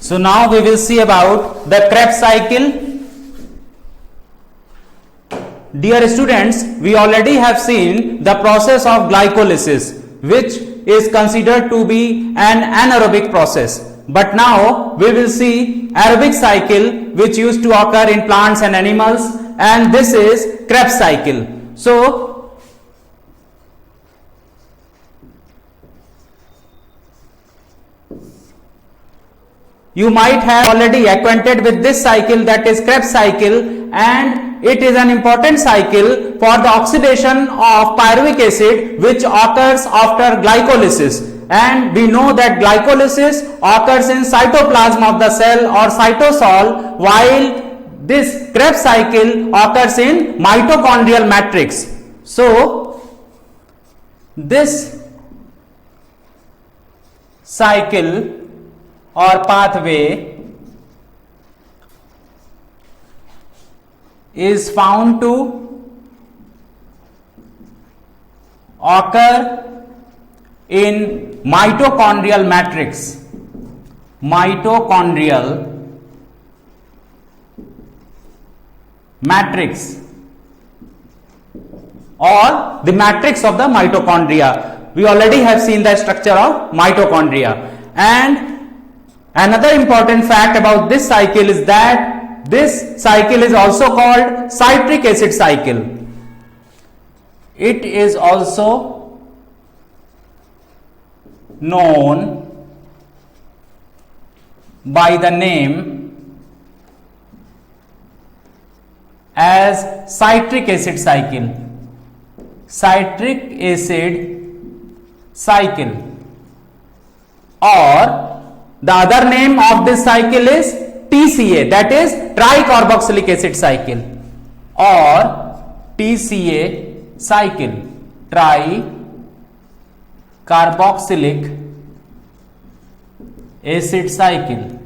So now we will see about the Krebs cycle. Dear students, we already have seen the process of glycolysis, which is considered to be an anaerobic process. But now we will see aerobic cycle, which used to occur in plants and animals, and this is Krebs cycle. So you might have already acquainted with this cycle, that is Krebs cycle, and it is an important cycle for the oxidation of pyruvic acid which occurs after glycolysis. And we know that glycolysis occurs in cytoplasm of the cell or cytosol, while this Krebs cycle occurs in mitochondrial matrix. So this cycle or pathway is found to occur in mitochondrial matrix. Mitochondrial matrix, or the matrix of the mitochondria. We already have seen the structure of mitochondria. And another important fact about this cycle is that this cycle is also called citric acid cycle. It is also known by the name as citric acid cycle. Citric acid cycle, or the other name of this cycle is TCA, that is tricarboxylic acid cycle, or TCA cycle, tricarboxylic acid cycle.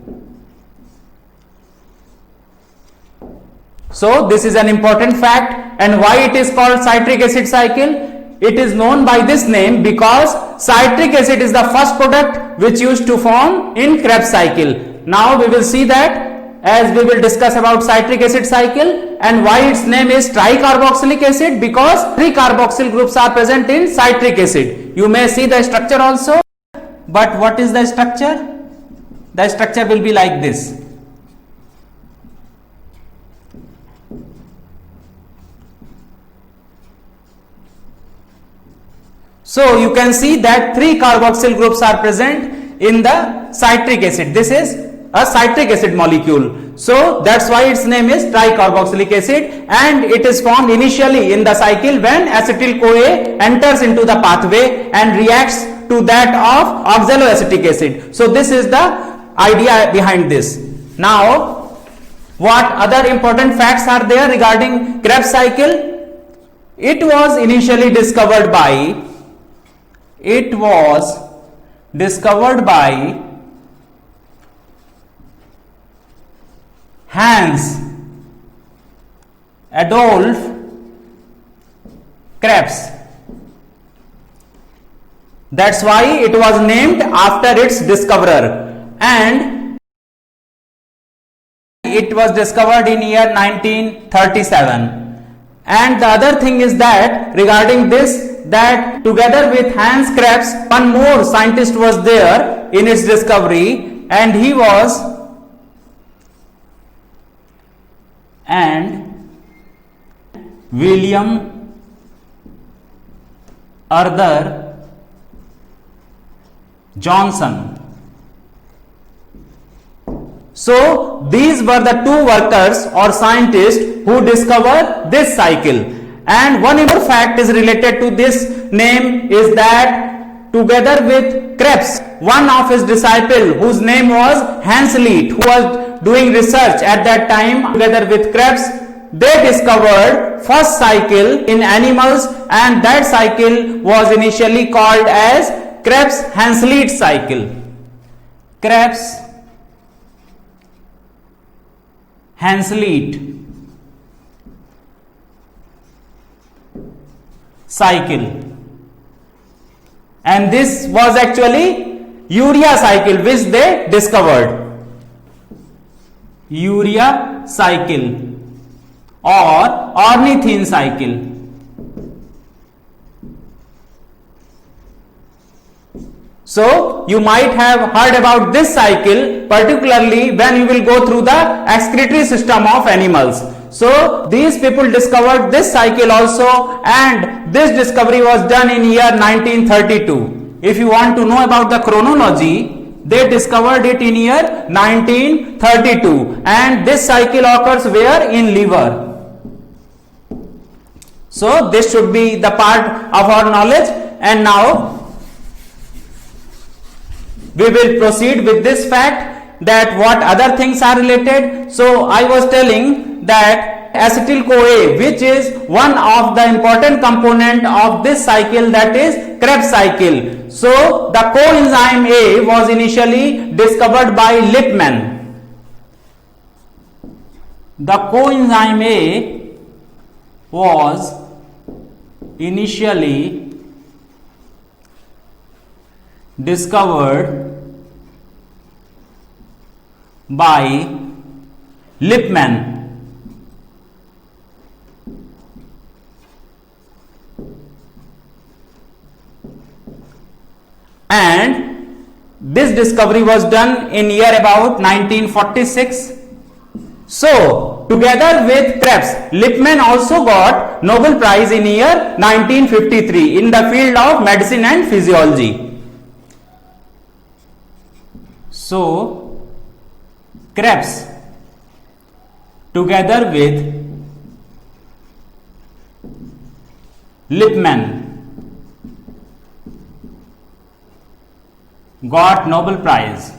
So this is an important fact. And why it is called citric acid cycle? It is known by this name because citric acid is the first product which used to form in Krebs cycle. Now we will see that as we will discuss about citric acid cycle, and why its name is tricarboxylic acid, because three carboxyl groups are present in citric acid. You may see the structure also, but what is the structure? The structure will be like this. So you can see that three carboxyl groups are present in the citric acid. This is a citric acid molecule. So that's why its name is tricarboxylic acid, and it is formed initially in the cycle when acetyl-CoA enters into the pathway and reacts to that of oxaloacetic acid. So this is the idea behind this. Now, what other important facts are there regarding Krebs cycle? It was initially discovered by Hans Adolf Krebs. That's why it was named after its discoverer, and it was discovered in year 1937. And the other thing is that regarding this, that together with Hans Krebs, one more scientist was there in its discovery, and he was William Arthur Johnson. So these were the two workers or scientists who discovered this cycle. And one more fact is related to this name is that together with Krebs, one of his disciples whose name was Hans Liet, who was doing research at that time together with Krebs, they discovered first cycle in animals, and that cycle was initially called as Krebs-Hans Liet cycle. Krebs-Hans Liet cycle, and this was actually urea cycle which they discovered. urea cycle or ornithine cycle. So you might have heard about this cycle, particularly when you will go through the excretory system of animals. So these people discovered this cycle also, and this discovery was done in year 1932. If you want to know about the chronology, they discovered it in year 1932, and this cycle occurs where? In liver. So this should be the part of our knowledge, and now we will proceed with this fact that what other things are related. So I was telling that acetyl-CoA, which is one of the important component of this cycle, that is Krebs cycle. So the coenzyme A was initially discovered by Lippmann. The coenzyme A was initially discovered by Lippmann, and this discovery was done in year about 1946. So together with Krebs, Lippmann also got Nobel Prize in year 1953 in the field of medicine and physiology. So Krebs together with Lippmann got Nobel Prize.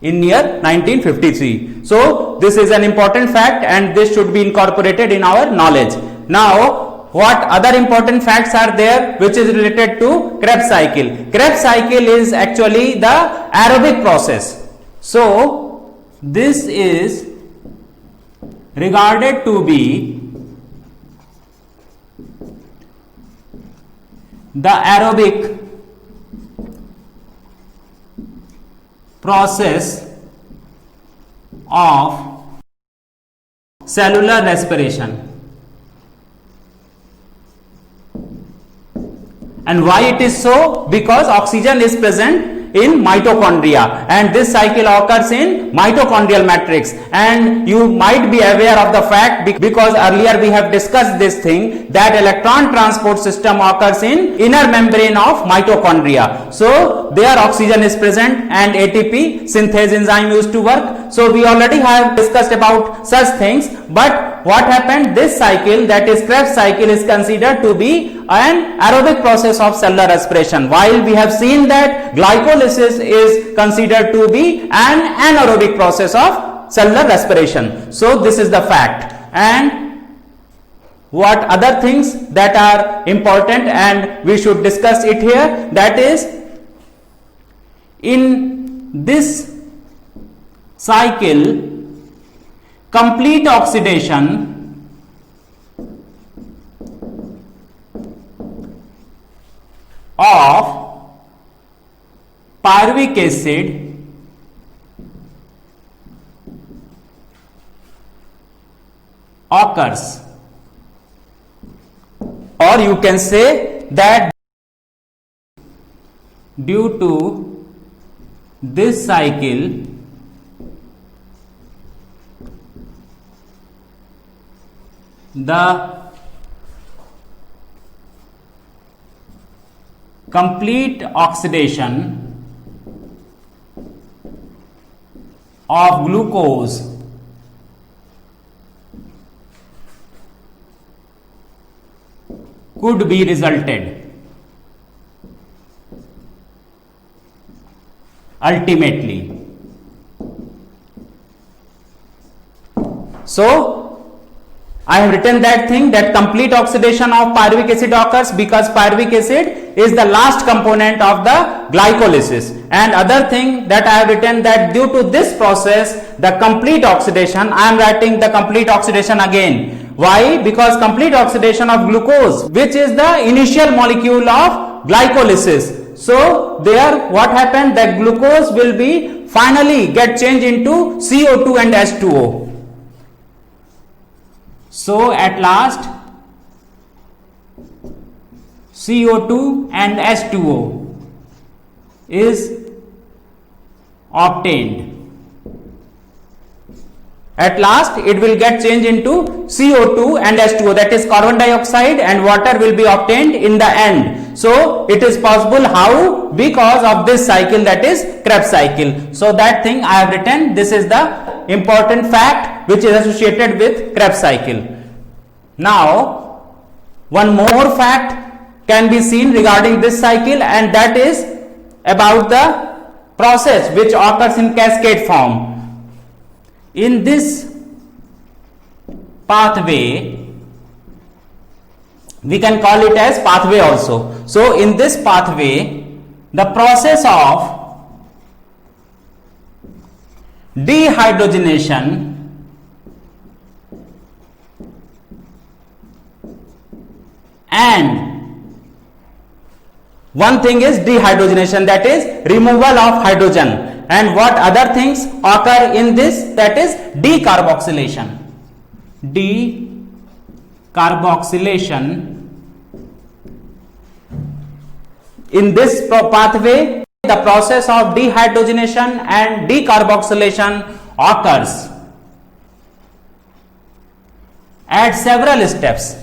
In year 1953. So this is an important fact, and this should be incorporated in our knowledge. Now what other important facts are there which is related to Krebs cycle? Krebs cycle is actually the aerobic process. So this is regarded to be the aerobic process of cellular respiration. And why it is so? Because oxygen is present in mitochondria, and this cycle occurs in mitochondrial matrix. And you might be aware of the fact, because earlier we have discussed this thing, that electron transport system occurs in inner membrane of mitochondria. So there oxygen is present and ATP synthase enzyme used to work. So we already have discussed about such things. But what happened? This cycle, that is Krebs cycle, is considered to be an aerobic process of cellular respiration, while we have seen that glycolysis is considered to be an anaerobic process of cellular respiration. So this is the fact. And what other things that are important, and we should discuss it here, that is, in this cycle, complete oxidation of pyruvic acid occurs, or you can say that due to this cycle the complete oxidation of glucose could be resulted ultimately. So I have written that thing, that complete oxidation of pyruvic acid occurs because pyruvic acid is the last component of the glycolysis. And other thing that I have written, that due to this process, the complete oxidation, I am writing the complete oxidation again. Why? Because complete oxidation of glucose, which is the initial molecule of glycolysis. So there what happened, that glucose will be finally get changed into CO2 and H2O. So at last CO2 and H2O is obtained. At last it will get changed into CO2 and H2O, that is carbon dioxide, and water will be obtained in the end. So it is possible. How? Because of this cycle, that is Krebs cycle. So that thing I have written. This is the important fact which is associated with Krebs cycle. Now one more fact can be seen regarding this cycle, and that is about the process which occurs in cascade form. In this pathway, we can call it as pathway also. So in this pathway, the process of dehydrogenation and one thing is dehydrogenation, that is removal of hydrogen. And what other things occur in this, that is decarboxylation. Decarboxylation. In this pathway, the process of dehydrogenation and decarboxylation occurs at several steps.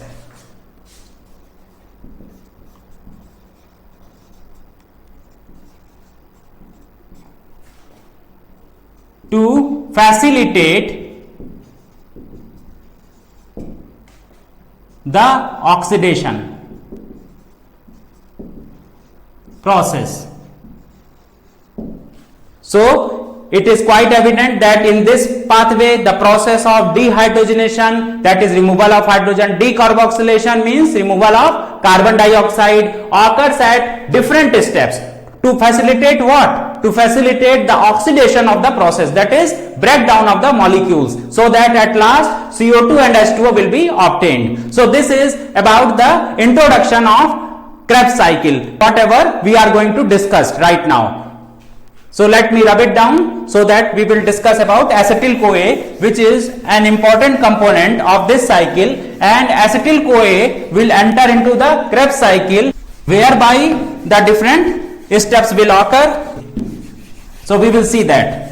To facilitate the oxidation process. So it is quite evident that in this pathway the process of dehydrogenation, that is removal of hydrogen, decarboxylation means removal of carbon dioxide, occurs at different steps. To facilitate what? To facilitate the oxidation of the process, that is breakdown of the molecules, so that at last CO2 and H2O will be obtained. So this is about the introduction of Krebs cycle, whatever we are going to discuss right now. So let me rub it down so that we will discuss about acetyl-CoA, which is an important component of this cycle, and acetyl-CoA will enter into the Krebs cycle, whereby the different steps will occur. So we will see that.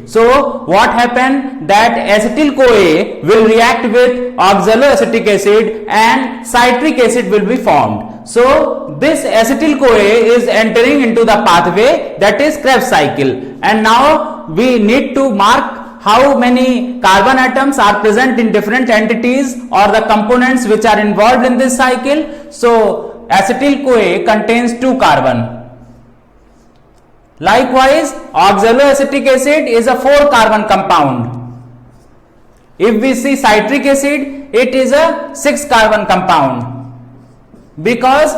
So what happened, that acetyl-CoA will react with oxaloacetic acid and citric acid will be formed. So this acetyl-CoA is entering into the pathway, that is Krebs cycle, and now we need to mark how many carbon atoms are present in different entities or the components which are involved in this cycle. So acetyl-CoA contains 2 carbon. Likewise, oxaloacetic acid is a 4 carbon compound. If we see citric acid, it is a 6 carbon compound, because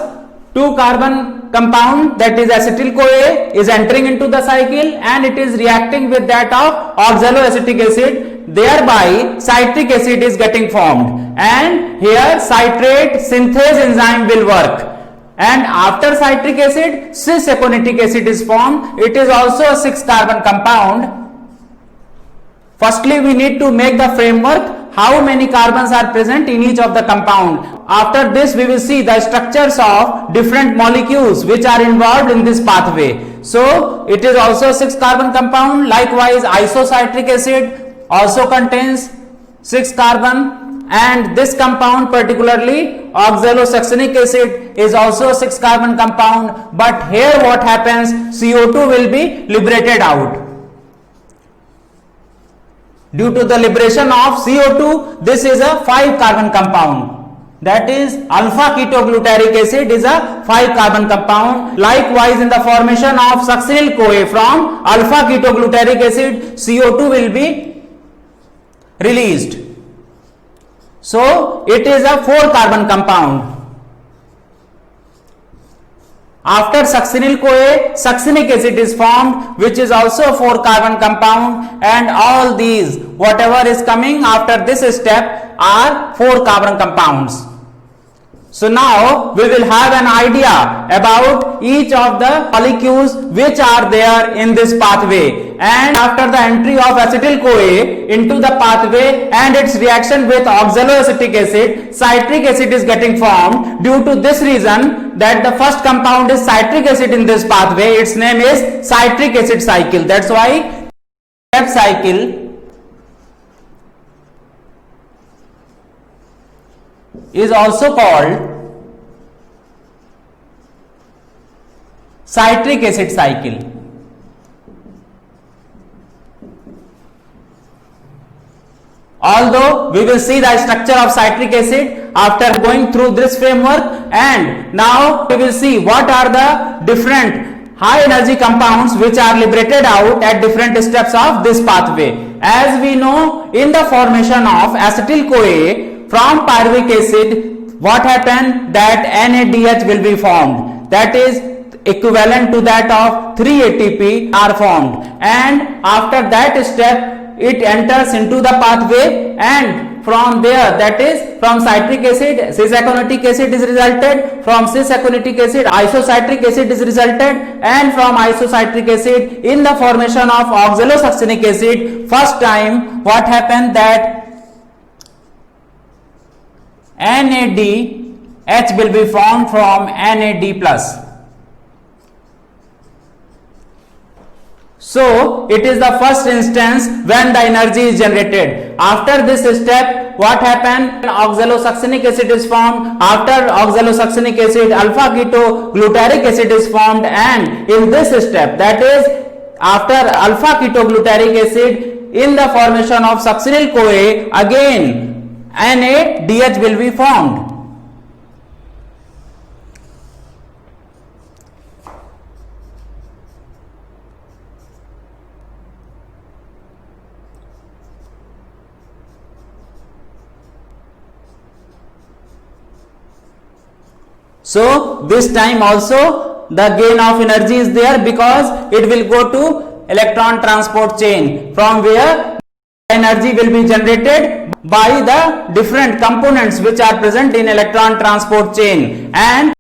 2 carbon compound, that is acetyl-CoA, is entering into the cycle and it is reacting with that of oxaloacetic acid, thereby citric acid is getting formed, and here citrate synthase enzyme will work, and after citric acid cis-aconitic acid is formed. It is also a 6 carbon compound. Firstly we need to make the framework, how many carbons are present in each of the compound. After this we will see the structures of different molecules which are involved in this pathway. So it is also a 6 carbon compound. Likewise, isocitric acid also contains 6 carbon, and this compound, particularly oxalosuccinic acid, is also a 6 carbon compound. But here what happens, CO2 will be liberated out. Due to the liberation of CO2, this is a 5 carbon compound, that is alpha ketoglutaric acid is a 5 carbon compound. Likewise, in the formation of succinyl-CoA from alpha ketoglutaric acid, CO2 will be released. So it is a 4 carbon compound. After succinyl-CoA, succinic acid is formed, which is also a 4 carbon compound, and all these, whatever is coming after this step, are 4 carbon compounds. So now we will have an idea about each of the molecules which are there in this pathway, and after the entry of acetyl-CoA into the pathway and its reaction with oxaloacetic acid, citric acid is getting formed. Due to this reason that the first compound is citric acid in this pathway, its name is citric acid cycle. That's why step cycle is also called citric acid cycle. Although we will see the structure of citric acid after going through this framework, and now we will see what are the different high energy compounds which are liberated out at different steps of this pathway. As we know, in the formation of acetyl-CoA from pyruvic acid, what happened that NADH will be formed, that is equivalent to that of 3 ATP are formed, and after that step it enters into the pathway, and from there, that is from citric acid cis-aconitic acid is resulted, from cis-aconitic acid isocitric acid is resulted, and from isocitric acid in the formation of oxalosuccinic acid, first time what happened that NADH will be formed from NAD plus. So it is the first instance when the energy is generated. After this step, what happened? Oxalosuccinic acid is formed. After oxalosuccinic acid, alpha ketoglutarate acid is formed, and in this step, that is after alpha ketoglutarate acid, in the formation of succinyl-CoA, again NADH will be formed. So this time also the gain of energy is there, because it will go to electron transport chain, from where energy will be generated by the different components which are present in electron transport chain, and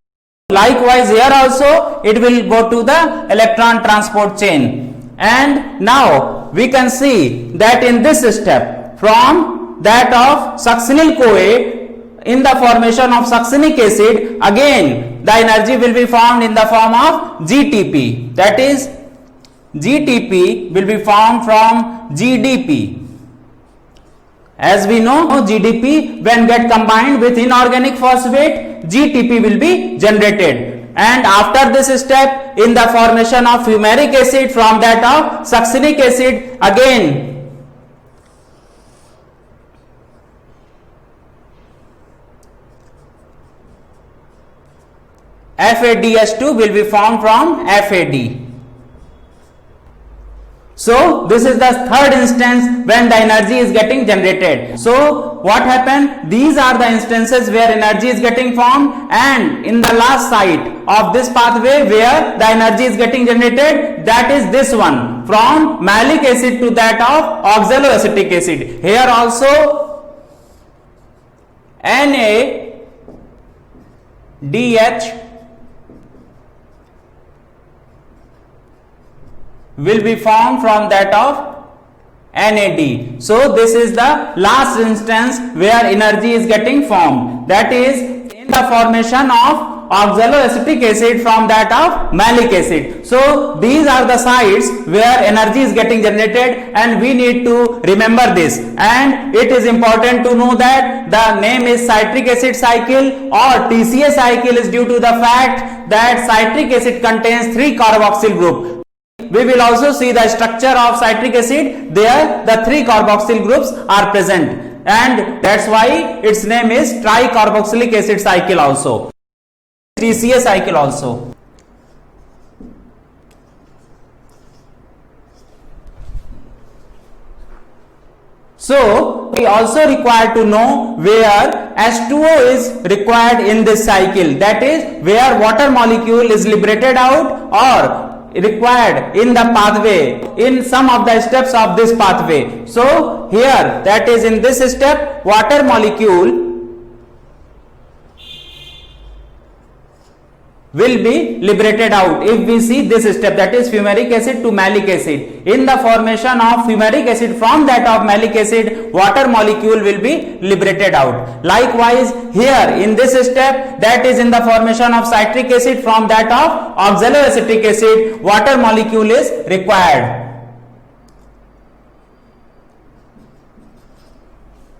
likewise here also it will go to the electron transport chain. And now we can see that in this step, from that of succinyl-CoA, in the formation of succinic acid, again the energy will be formed in the form of GTP, that is GTP will be formed from GDP. As we know, GDP when get combined with inorganic phosphate, GTP will be generated. And after this step, in the formation of fumaric acid from that of succinic acid, again FADH2 will be formed from FAD. So this is the third instance when the energy is getting generated. So what happened? These are the instances where energy is getting formed, and in the last site of this pathway where the energy is getting generated, that is this one, from malic acid to that of oxaloacetic acid. Here also NADH will be formed from that of NAD. So this is the last instance where energy is getting formed, that is in the formation of oxaloacetic acid from that of malic acid. So these are the sites where energy is getting generated, and we need to remember this. And it is important to know that the name is citric acid cycle or TCA cycle is due to the fact that citric acid contains 3 carboxyl group. We will also see the structure of citric acid. There the 3 carboxyl groups are present, and that's why its name is tricarboxylic acid cycle also, TCA cycle also. So we also require to know where H2O is required in this cycle, that is where water molecule is liberated out or required in the pathway, in some of the steps of this pathway. So here, that is in this step, water molecule will be liberated out if we see this step, that is fumaric acid to malic acid. In the formation of fumaric acid from that of malic acid, water molecule will be liberated out. Likewise here in this step, that is in the formation of citric acid from that of oxaloacetic acid, water molecule is required.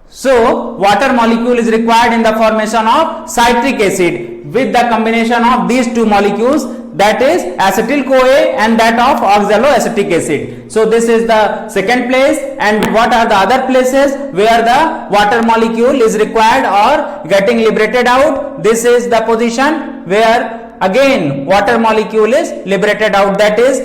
So water molecule is required in the formation of citric acid with the combination of these two molecules, that is acetyl CoA and that of oxaloacetic acid. So this is the second place. And what are the other places where the water molecule is required or getting liberated out? This is the position where again water molecule is liberated out, that is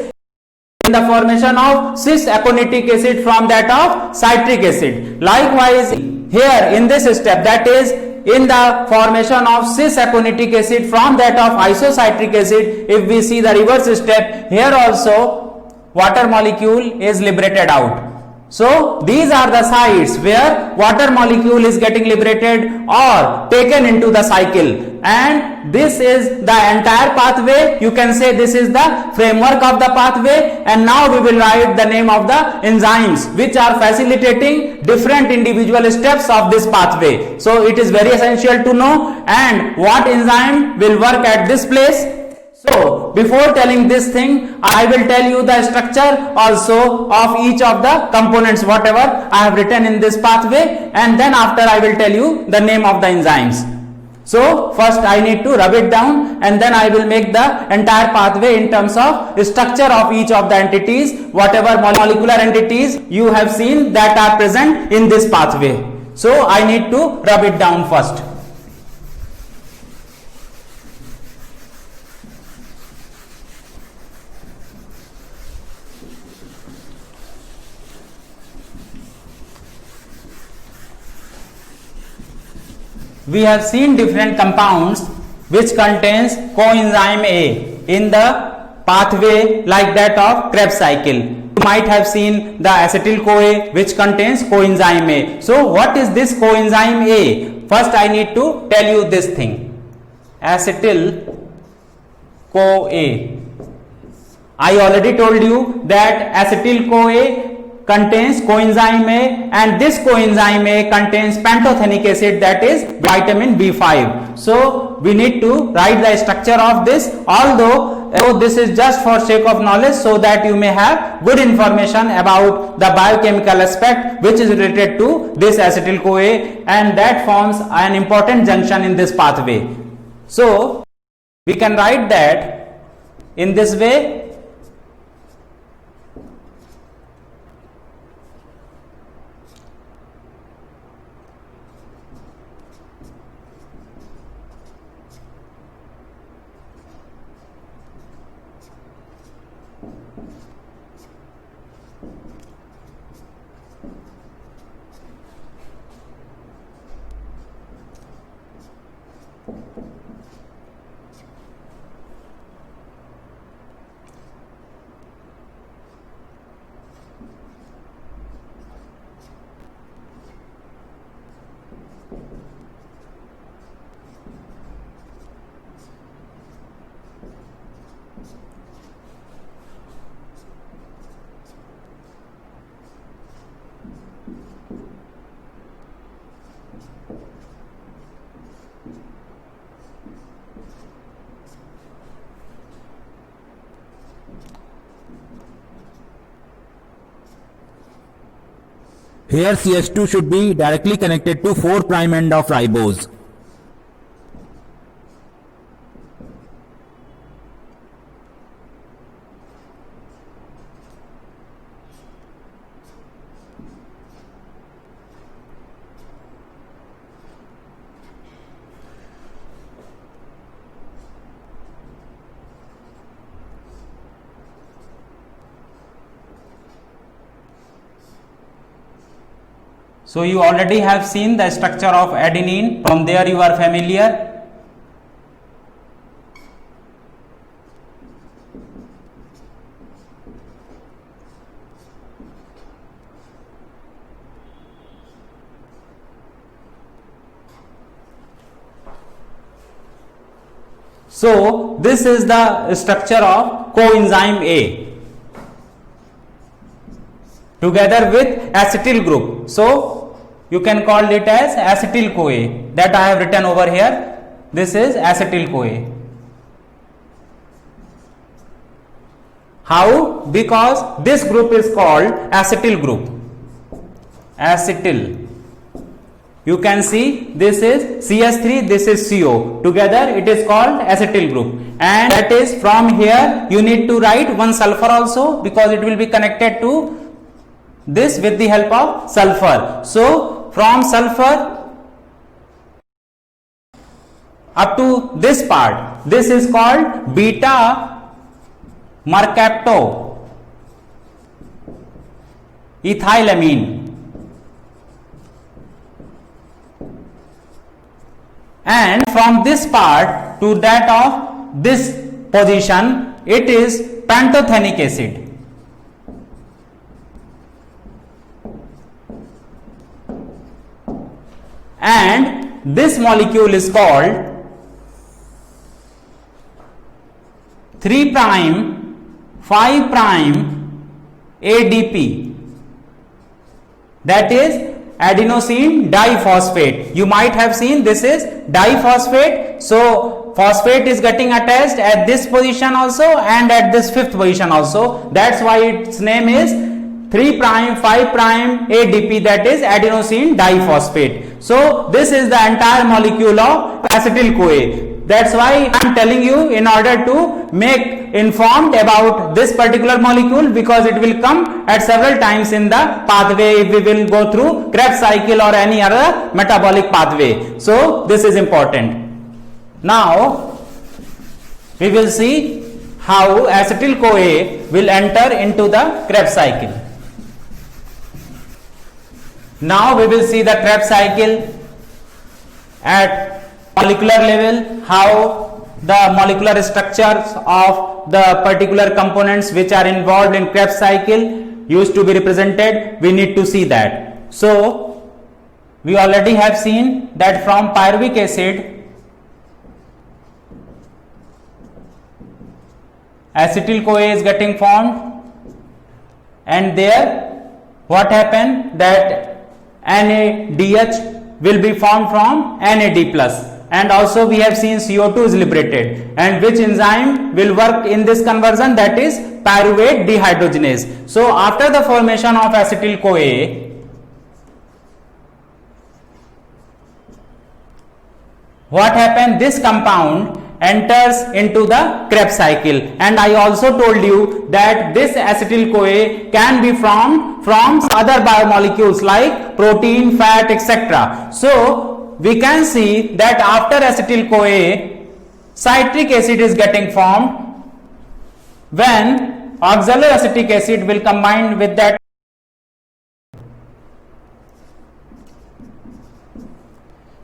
in the formation of cis aconitic acid from that of citric acid. Likewise here in this step, that is in the formation of cis aconitic acid from that of isocitric acid, if we see the reverse step, here also water molecule is liberated out. So these are the sites where water molecule is getting liberated or taken into the cycle, and this is the entire pathway. You can say this is the framework of the pathway. And now we will write the name of the enzymes which are facilitating different individual steps of this pathway. So it is very essential to know and what enzyme will work at this place. So before telling this thing, I will tell you the structure also of each of the components whatever I have written in this pathway, and then after I will tell you the name of the enzymes. So first I need to rub it down, and then I will make the entire pathway in terms of structure of each of the entities, whatever molecular entities you have seen that are present in this pathway. So I need to rub it down first. We have seen different compounds which contains coenzyme A in the pathway like that of Krebs cycle. You might have seen the acetyl CoA which contains coenzyme A. So what is this coenzyme A? First I need to tell you this thing. Acetyl CoA. I already told you that acetyl CoA contains coenzyme A, and this coenzyme A contains pantothenic acid, that is vitamin B5. So we need to write the structure of this, although this is just for sake of knowledge so that you may have good information about the biochemical aspect which is related to this acetyl CoA, and that forms an important junction in this pathway. So we can write that in this way. Here CH2 should be directly connected to 4' end of ribose. So you already have seen the structure of adenine, from there you are familiar. So this is the structure of coenzyme A together with acetyl group. So you can call it as acetyl CoA, that I have written over here. This is acetyl CoA. How? Because this group is called acetyl group. Acetyl. You can see this is CH3, this is CO. Together it is called acetyl group. And that is from here you need to write one sulfur also, because it will be connected to this with the help of sulfur. So from sulfur up to this part, this is called beta mercapto ethylamine. And from this part to that of this position, it is pantothenic acid. And this molecule is called 3' 5' ADP, that is adenosine diphosphate. You might have seen this is diphosphate. So phosphate is getting attached at this position also and at this fifth position also. That's why its name is 3', 5' ADP, that is adenosine diphosphate. So this is the entire molecule of acetyl CoA. That's why I am telling you, in order to make informed about this particular molecule, because it will come at several times in the pathway if we will go through Krebs cycle or any other metabolic pathway. So this is important. Now we will see how acetyl CoA will enter into the Krebs cycle. Now we will see the Krebs cycle at molecular level, how the molecular structures of the particular components which are involved in Krebs cycle used to be represented. We need to see that. So we already have seen that from pyruvic acid, acetyl CoA is getting formed, and there what happened, that NADH will be formed from NAD plus. And also we have seen CO2 is liberated, and which enzyme will work in this conversion, that is pyruvate dehydrogenase. So after the formation of acetyl CoA, what happened, this compound enters into the Krebs cycle. And I also told you that this acetyl CoA can be formed from other biomolecules like protein, fat, etc. So we can see that after acetyl CoA, citric acid is getting formed when oxaloacetic acid will combine with that.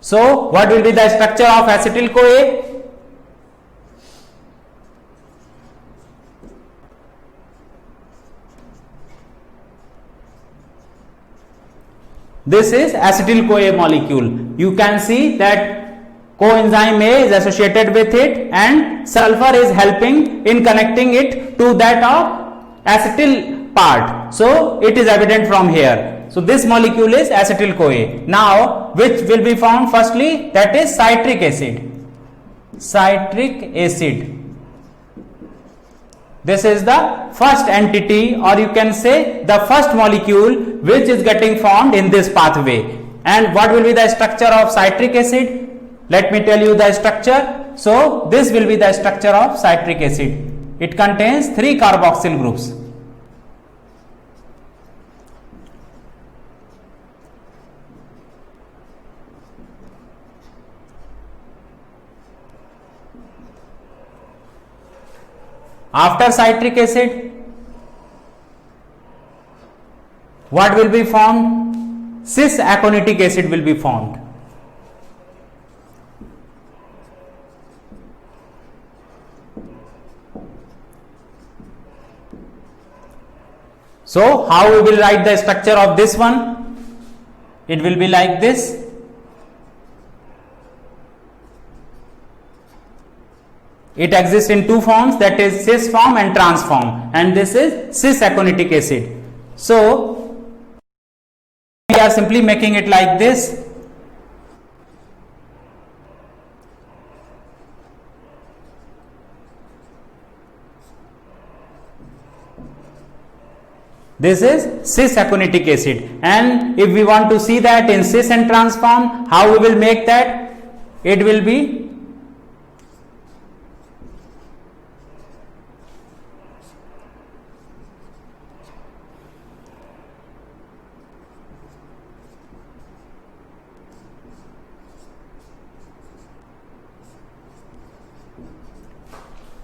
So what will be the structure of acetyl CoA? This is acetyl CoA molecule. You can see that coenzyme A is associated with it, and sulfur is helping in connecting it to that of acetyl part. So it is evident from here. So this molecule is acetyl CoA. Now which will be formed firstly, that is citric acid. Citric acid. This is the first entity, or you can say the first molecule which is getting formed in this pathway. And what will be the structure of citric acid? Let me tell you the structure. So this will be the structure of citric acid. It contains 3 carboxyl groups. After citric acid, what will be formed? Cis-aconitic acid will be formed. So how we will write the structure of this one? It will be like this. It exists in two forms, that is cis form and trans form, and this is cis aconitic acid. So we are simply making it like this. This is cis aconitic acid, and if we want to see that in cis and trans form, how we will make that? It will be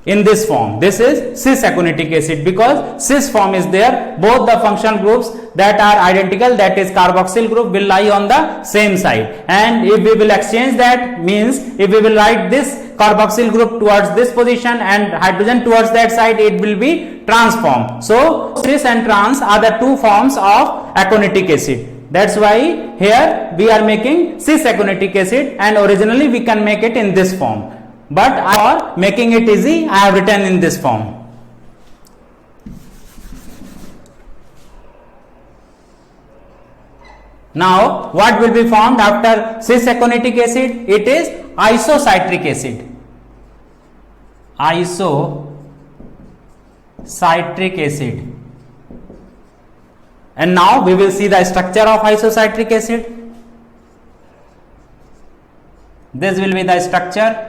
in this form. This is cis aconitic acid, because cis form is there, both the functional groups that are identical, that is carboxyl group, will lie on the same side, and if we will exchange that, means if we will write this carboxyl group towards this position and hydrogen towards that side, it will be trans form. So cis and trans are the two forms of aconitic acid. That's why here we are making cis aconitic acid, and originally we can make it in this form, but for making it easy, I have written in this form. Now, what will be formed after cis aconitic acid? It is isocitric acid. Isocitric acid. And now we will see the structure of isocitric acid. This will be the structure.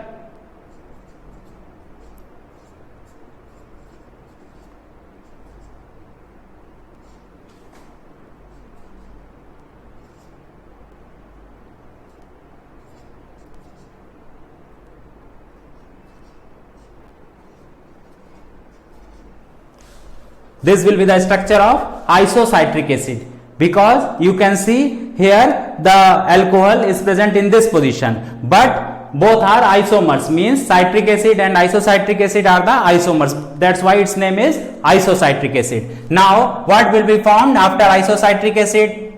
This will be the structure of isocitric acid, because you can see here the alcohol is present in this position, but both are isomers, means citric acid and isocitric acid are the isomers. That's why its name is isocitric acid. Now, what will be formed after isocitric acid?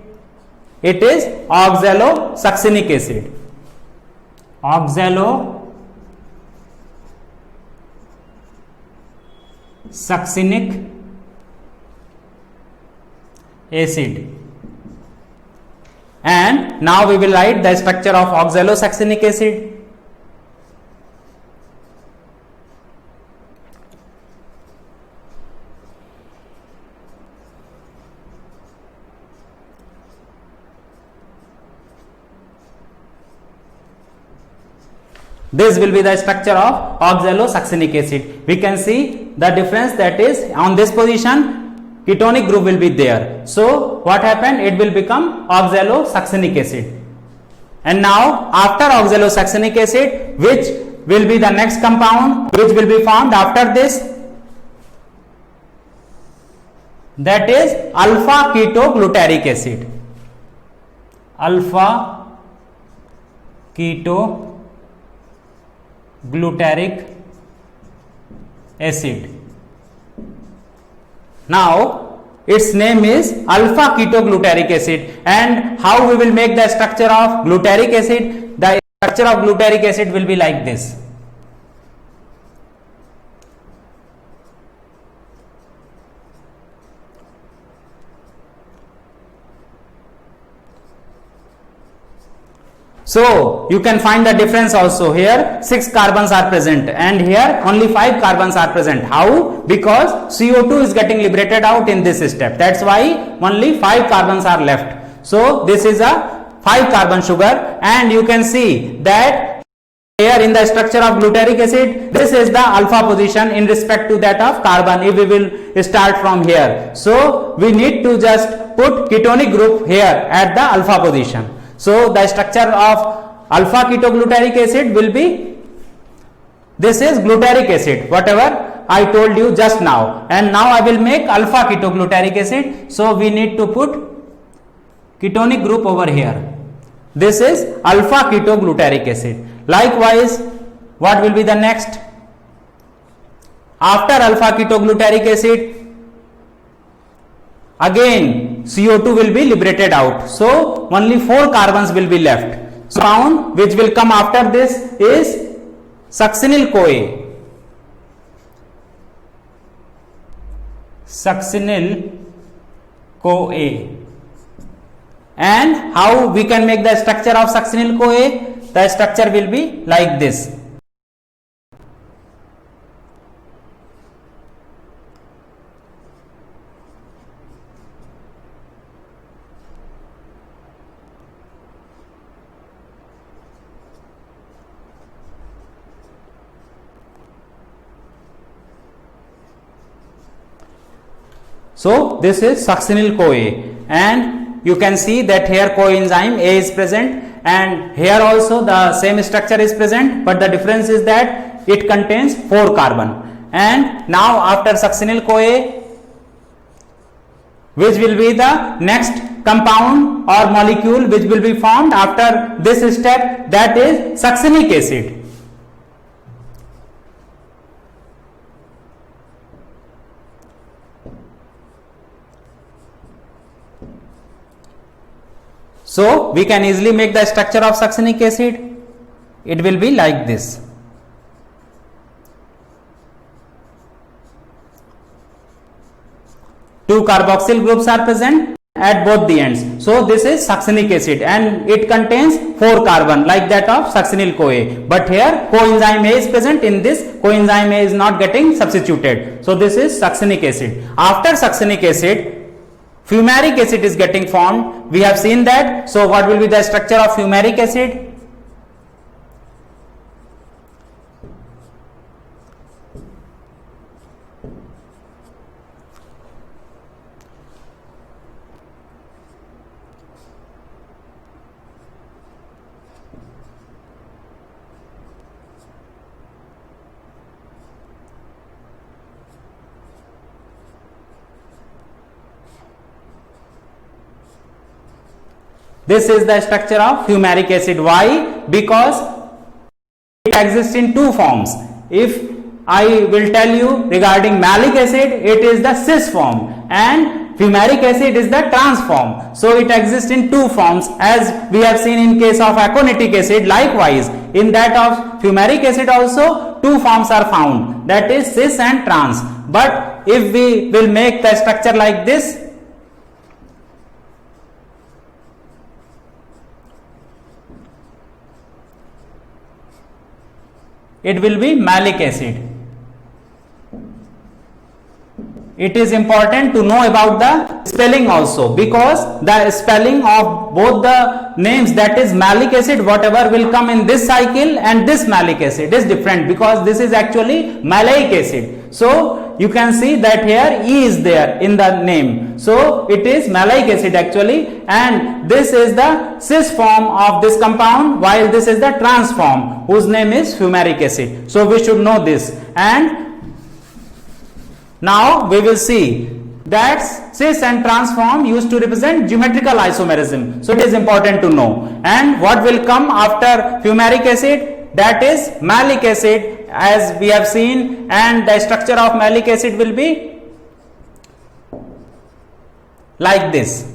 It is oxalosuccinic acid. Oxalosuccinic acid. And now we will write the structure of oxalosuccinic acid. This will be the structure of oxalosuccinic acid. We can see the difference, that is on this position ketonic group will be there. So what happened? It will become oxalosuccinic acid. And now after oxalosuccinic acid, which will be the next compound which will be formed after this? That is alpha ketoglutaric acid. Alpha ketoglutaric acid. Now its name is alpha ketoglutaric acid, and how we will make the structure of glutaric acid? The structure of glutaric acid will be like this. So you can find the difference also. Here 6 carbons are present and here only 5 carbons are present. How? Because CO2 is getting liberated out in this step. That's why only 5 carbons are left. So this is a 5 carbon sugar, and you can see that here in the structure of glutaric acid, this is the alpha position in respect to that of carbon, if we will start from here. So we need to just put ketonic group here at the alpha position. So the structure of alpha ketoglutaric acid will be, this is glutaric acid, whatever I told you just now, and now I will make alpha ketoglutaric acid. So we need to put ketonic group over here. This is alpha ketoglutaric acid. Likewise, what will be the next? After alpha ketoglutaric acid, again CO2 will be liberated out. So only 4 carbons will be left. So compound which will come after this is succinyl CoA. succinyl CoA. And how we can make the structure of succinyl CoA? The structure will be like this. So this is succinyl CoA, and you can see that here coenzyme A is present, and here also the same structure is present, but the difference is that it contains 4 carbon. And now after succinyl CoA, which will be the next compound or molecule which will be formed after this step, that is succinic acid. So we can easily make the structure of succinic acid. It will be like this. Two carboxyl groups are present at both the ends. So this is succinic acid, and it contains 4 carbon like that of succinyl CoA. But here coenzyme A is present. In this, coenzyme A is not getting substituted. So this is succinic acid. After succinic acid, fumaric acid is getting formed. We have seen that. So what will be the structure of fumaric acid? This is the structure of fumaric acid. Why? Because it exists in 2 forms. If I will tell you regarding malic acid, it is the cis form, and fumaric acid is the trans form. So it exists in 2 forms, as we have seen in case of aconitic acid. Likewise, in that of fumaric acid also 2 forms are found, that is cis and trans. But if we will make the structure like this, it will be malic acid. It is important to know about the spelling also, because the spelling of both the names, that is malic acid, whatever will come in this cycle, and this malic acid is different, because this is actually maleic acid. So you can see that here E is there in the name. So it is maleic acid actually, and this is the cis form of this compound, while this is the trans form whose name is fumaric acid. So we should know this. And now we will see that cis and trans form used to represent geometrical isomerism. So it is important to know. And what will come after fumaric acid? That is malic acid, as we have seen, and the structure of malic acid will be like this.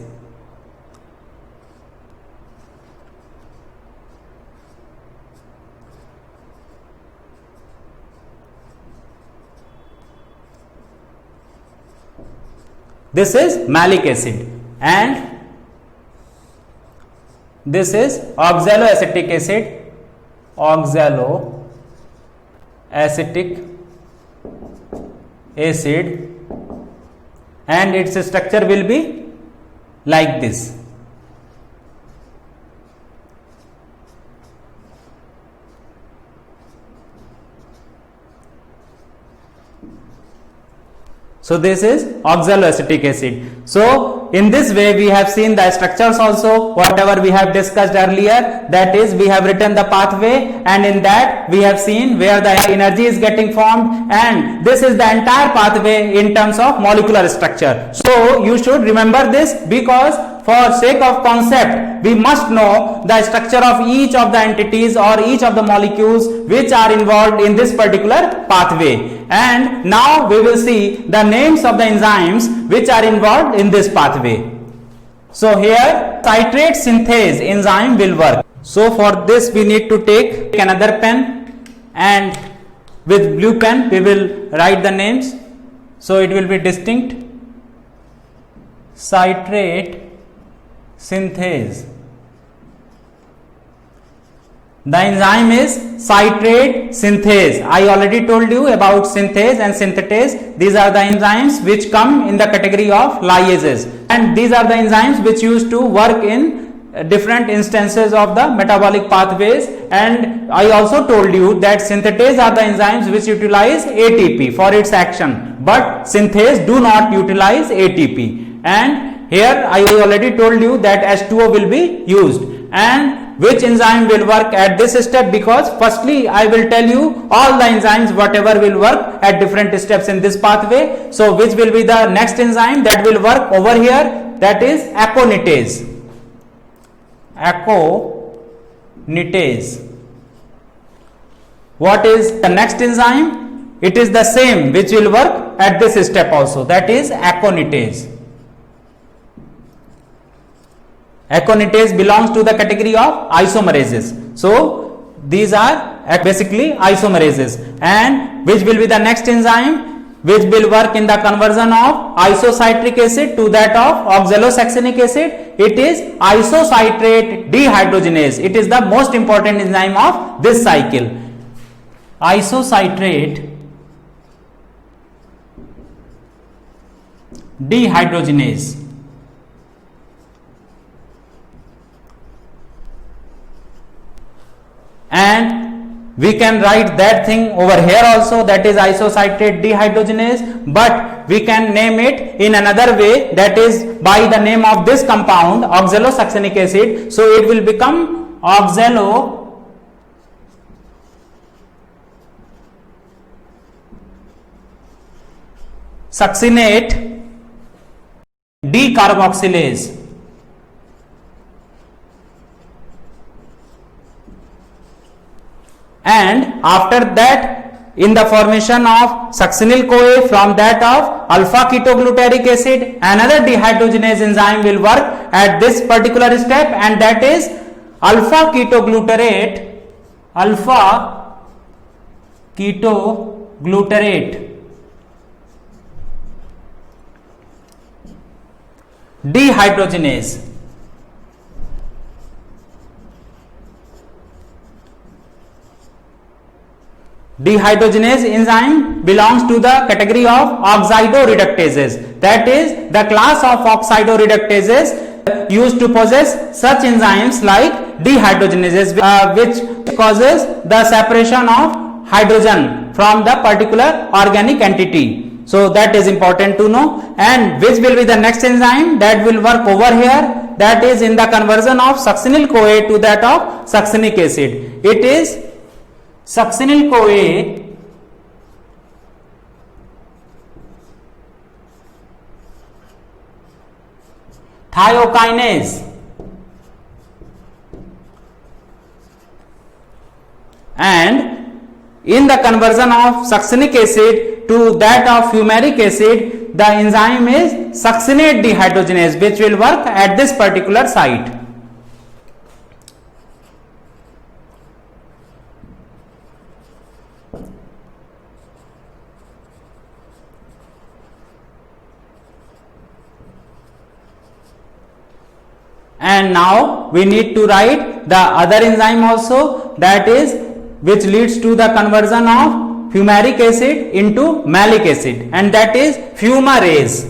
This is malic acid, and this is oxaloacetic acid, oxaloacetic acid, and its structure will be like this. So this is oxaloacetic acid. So in this way we have seen the structures also, whatever we have discussed earlier, that is we have written the pathway, and in that we have seen where the energy is getting formed, and this is the entire pathway in terms of molecular structure. So you should remember this, because for sake of concept we must know the structure of each of the entities or each of the molecules which are involved in this particular pathway. And now we will see the names of the enzymes which are involved in this pathway. So here citrate synthase enzyme will work. So for this we need to take another pen, and with blue pen we will write the names, so it will be distinct. citrate synthase. The enzyme is citrate synthase. I already told you about synthase and synthetase. These are the enzymes which come in the category of lyases, and these are the enzymes which used to work in different instances of the metabolic pathways. And I also told you that synthetase are the enzymes which utilize ATP for its action, but synthase do not utilize ATP. And here I already told you that H2O will be used. And which enzyme will work at this step, because firstly I will tell you all the enzymes whatever will work at different steps in this pathway. So which will be the next enzyme that will work over here? That is aconitase. Aconitase. What is the next enzyme? It is the same which will work at this step also, that is aconitase. Aconitase belongs to the category of isomerases. So these are basically isomerases. And which will be the next enzyme which will work in the conversion of isocitric acid to that of oxalosuccinic acid? It is isocitrate dehydrogenase. It is the most important enzyme of this cycle. Isocitrate dehydrogenase. And we can write that thing over here also, that is isocitrate dehydrogenase, but we can name it in another way, that is by the name of this compound oxalosuccinic acid. So it will become oxalosuccinate decarboxylase. And after that, in the formation of succinyl CoA from that of alpha ketoglutaric acid, another dehydrogenase enzyme will work at this particular step, and that is alpha ketoglutarate dehydrogenase. Dehydrogenase enzyme belongs to the category of oxidoreductases. That is the class of oxidoreductases used to possess such enzymes like dehydrogenases, which causes the separation of hydrogen from the particular organic entity. So that is important to know. And which will be the next enzyme that will work over here? That is in the conversion of succinyl CoA to that of succinic acid. It is succinyl CoA thiokinase. And in the conversion of succinic acid to that of fumaric acid, the enzyme is succinate dehydrogenase, which will work at this particular site. And now we need to write the other enzyme also, that is which leads to the conversion of fumaric acid into malic acid, and that is fumarase.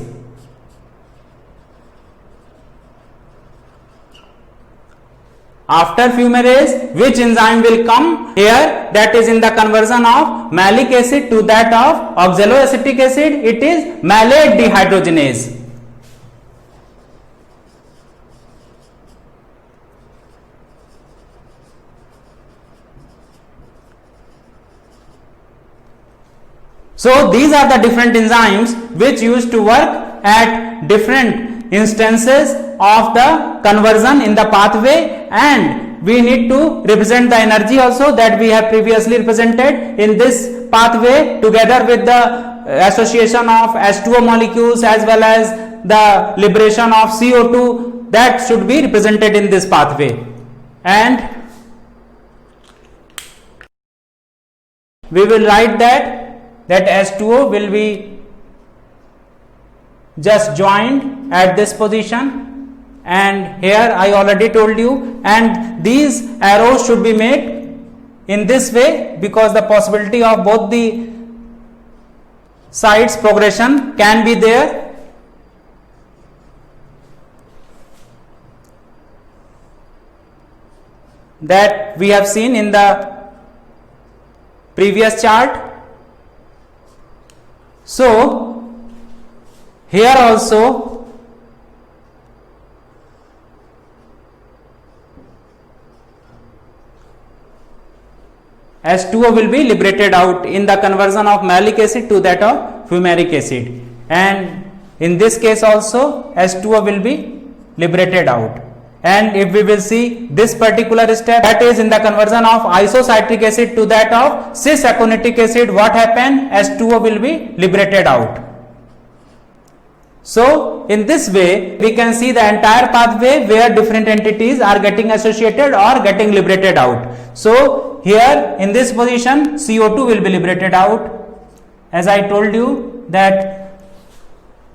After fumarase, which enzyme will come here? That is in the conversion of malic acid to that of oxaloacetic acid. It is malate dehydrogenase. So these are the different enzymes which used to work at different instances of the conversion in the pathway, and we need to represent the energy also that we have previously represented in this pathway, together with the association of H2O molecules as well as the liberation of CO2, that should be represented in this pathway. And we will write that H2O will be just joined at this position, and here I already told you, and these arrows should be made in this way because the possibility of both the sides progression can be there. That we have seen in the previous chart. So here also H2O will be liberated out in the conversion of malic acid to that of fumaric acid, and in this case also H2O will be liberated out. And if we will see this particular step, that is in the conversion of isocitric acid to that of cis aconitic acid, what happen? H2O will be liberated out. So in this way we can see the entire pathway where different entities are getting associated or getting liberated out. So here in this position CO2 will be liberated out, as I told you that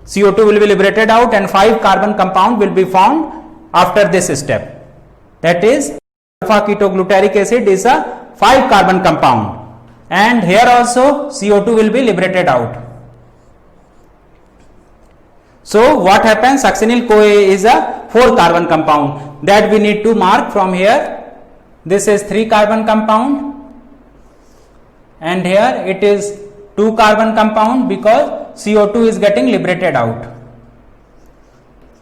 CO2 will be liberated out and 5 carbon compound will be formed after this step. That is alpha ketoglutaric acid is a 5 carbon compound, and here also CO2 will be liberated out. So what happens? Succinyl CoA is a 4 carbon compound that we need to mark from here. This is 3 carbon compound, and here it is 2 carbon compound because CO2 is getting liberated out.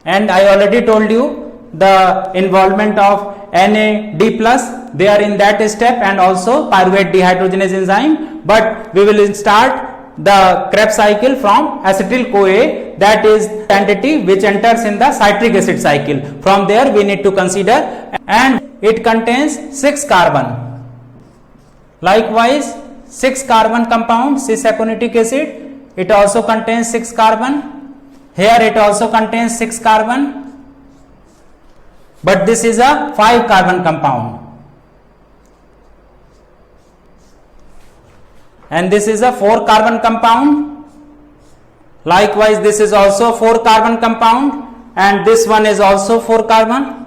And I already told you the involvement of NAD plus, they are in that step, and also pyruvate dehydrogenase enzyme, but we will start the Krebs cycle from acetyl CoA, that is the entity which enters in the citric acid cycle. From there we need to consider, and it contains 6 carbon. Likewise 6 carbon compound cis aconitic acid, it also contains 6 carbon. Here it also contains 6 carbon, but this is a 5 carbon compound, and this is a 4 carbon compound. Likewise this is also 4 carbon compound, and this one is also 4 carbon.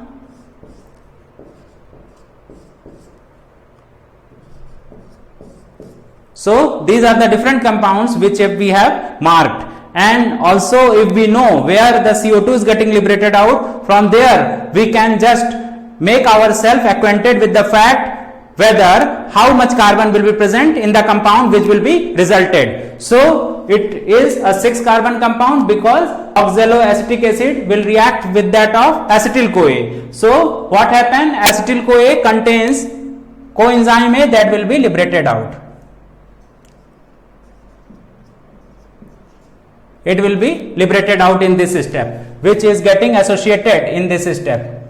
So these are the different compounds which we have marked. And also if we know where the CO2 is getting liberated out, from there we can just make ourselves acquainted with the fact whether how much carbon will be present in the compound which will be resulted. So it is a 6 carbon compound because oxaloacetic acid will react with that of acetyl CoA. So what happen? Acetyl CoA contains coenzyme A that will be liberated out. It will be liberated out in this step, which is getting associated in this step.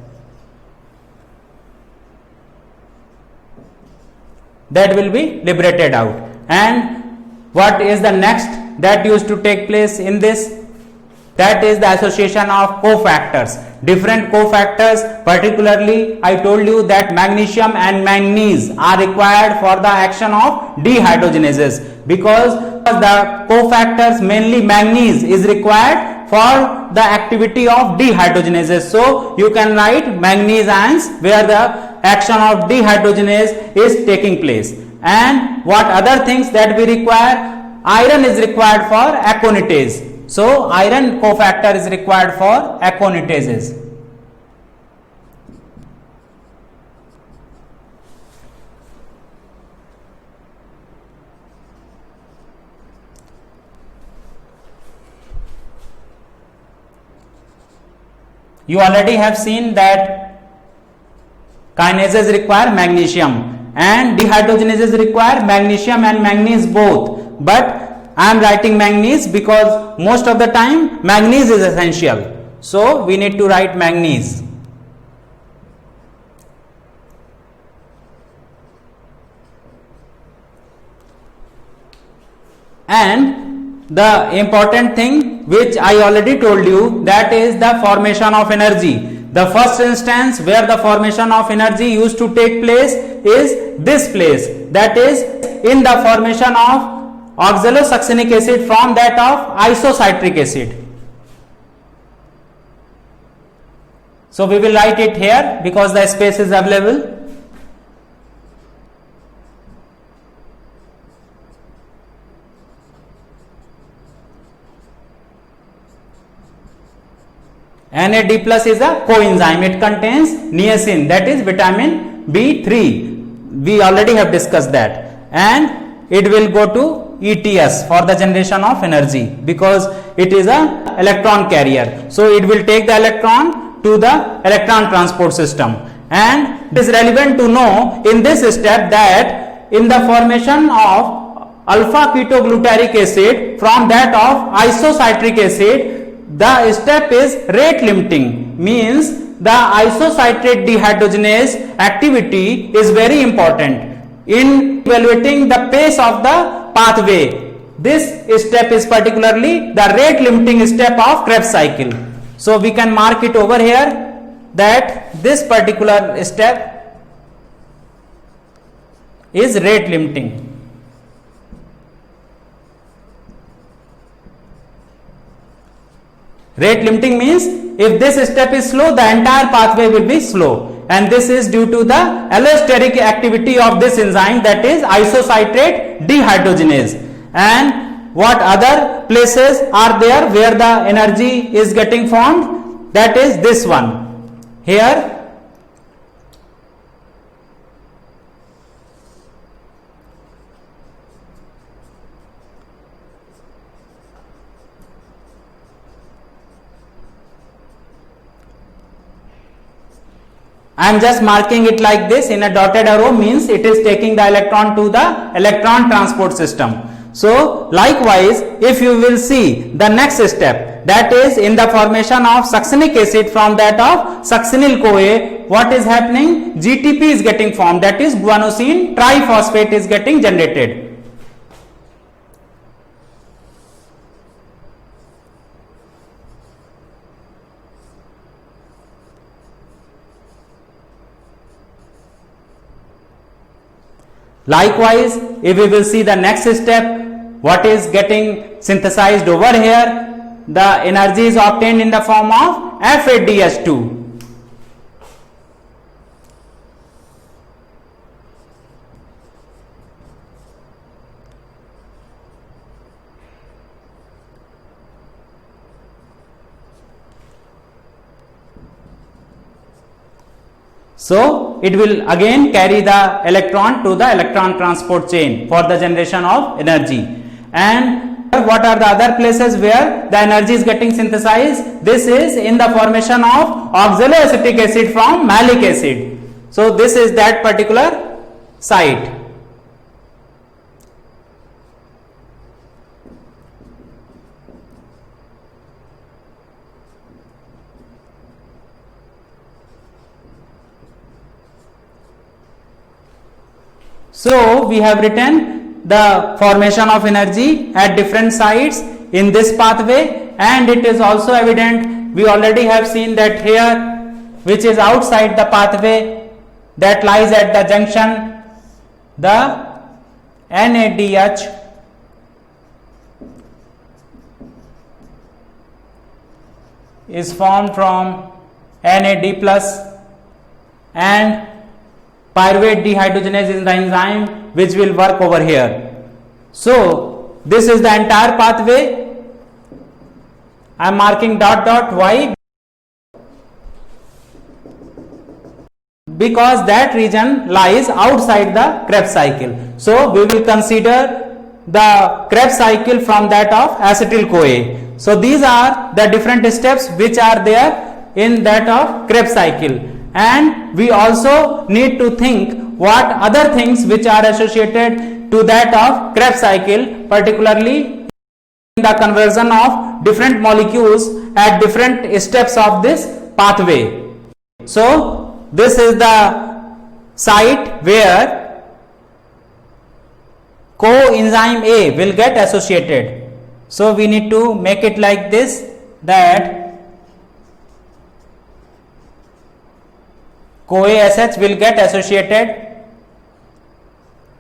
That will be liberated out. And what is the next that used to take place in this? That is the association of cofactors. Different cofactors, particularly I told you that magnesium and manganese are required for the action of dehydrogenases, because the cofactors, mainly manganese, is required for the activity of dehydrogenases. So you can write manganese ions where the action of dehydrogenase is taking place. And what other things that we require? Iron is required for aconitase. So iron cofactor is required for aconitases. You already have seen that kinases require magnesium and dehydrogenases require magnesium and manganese both, but I am writing manganese because most of the time manganese is essential, so we need to write manganese. And the important thing which I already told you, that is the formation of energy. The first instance where the formation of energy used to take place is this place, that is in the formation of oxalosuccinic acid from that of isocitric acid. So we will write it here because the space is available. NAD plus is a coenzyme. It contains niacin, that is vitamin B3. We already have discussed that. And it will go to ETS for the generation of energy because it is a electron carrier. So it will take the electron to the electron transport system. And it is relevant to know in this step that in the formation of alpha ketoglutaric acid from that of isocitric acid, the step is rate limiting, means the isocitrate dehydrogenase activity is very important in evaluating the pace of the pathway. This step is particularly the rate limiting step of Krebs cycle. So we can mark it over here that this particular step is rate limiting. Rate limiting means if this step is slow, the entire pathway will be slow, and this is due to the allosteric activity of this enzyme, that is isocitrate dehydrogenase. And what other places are there where the energy is getting formed? That is this one here. I am just marking it like this in a dotted arrow, means it is taking the electron to the electron transport system. So likewise, if you will see the next step, that is in the formation of succinic acid from that of succinyl CoA, what is happening? GTP is getting formed, that is guanosine triphosphate is getting generated. Likewise, if we will see the next step, what is getting synthesized over here, the energy is obtained in the form of FADH2. So it will again carry the electron to the electron transport chain for the generation of energy. And what are the other places where the energy is getting synthesized? This is in the formation of oxaloacetic acid from malic acid. So this is that particular site. So we have written the formation of energy at different sites in this pathway, and it is also evident, we already have seen that here, which is outside the pathway, that lies at the junction, the NADH is formed from NAD plus, and pyruvate dehydrogenase is the enzyme which will work over here. So this is the entire pathway. I am marking dot dot. Why? Because that region lies outside the Krebs cycle. So we will consider the Krebs cycle from that of acetyl CoA. So these are the different steps which are there in that of Krebs cycle. And we also need to think what other things which are associated to that of Krebs cycle, particularly in the conversion of different molecules at different steps of this pathway. So this is the site where coenzyme A will get associated. So we need to make it like this, that CoA-SH will get associated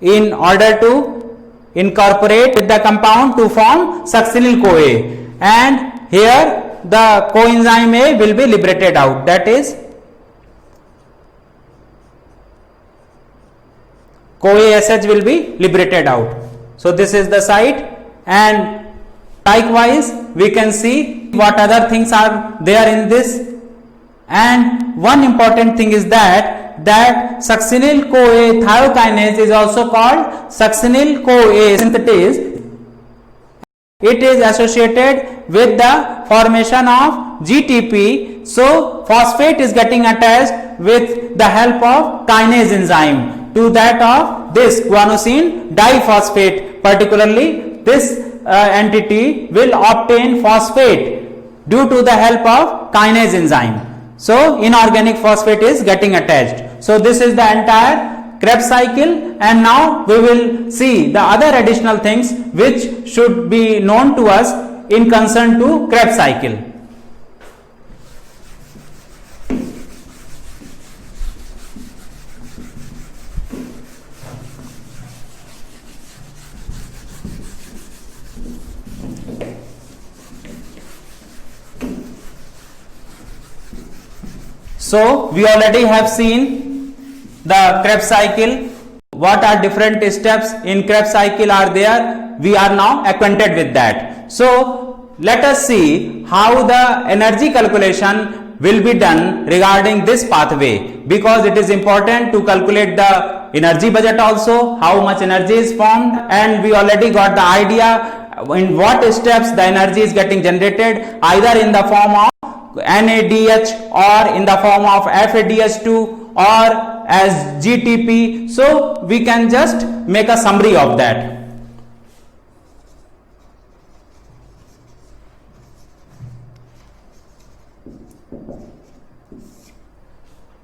in order to incorporate with the compound to form succinyl CoA, and here the coenzyme A will be liberated out, that is CoA SH will be liberated out. So this is the site, and likewise we can see what other things are there in this. And one important thing is that succinyl CoA thiokinase is also called succinyl CoA synthetase. It is associated with the formation of GTP. So phosphate is getting attached with the help of kinase enzyme to that of this guanosine diphosphate. Particularly this entity will obtain phosphate due to the help of kinase enzyme. So inorganic phosphate is getting attached. So this is the entire Krebs cycle, and now we will see the other additional things which should be known to us in concern to Krebs cycle. So we already have seen the Krebs cycle. What are different steps in Krebs cycle are there? We are now acquainted with that. So let us see how the energy calculation will be done regarding this pathway, because it is important to calculate the energy budget also, how much energy is formed, and we already got the idea in what steps the energy is getting generated, either in the form of NADH or in the form of FADH2 or as GTP. So we can just make a summary of that.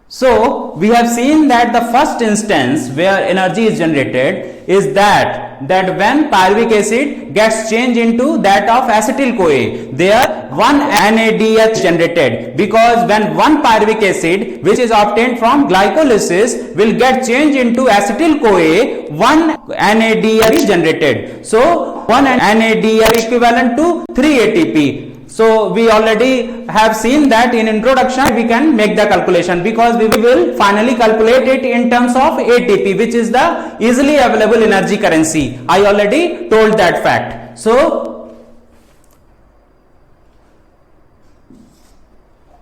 So we have seen that the first instance where energy is generated is that when pyruvic acid gets changed into that of acetyl CoA, there one NADH generated, because when one pyruvic acid which is obtained from glycolysis will get changed into acetyl CoA, one NADH is generated. So one NADH equivalent to 3 ATP. So we already have seen that in introduction we can make the calculation, because we will finally calculate it in terms of ATP, which is the easily available energy currency. I already told that fact. So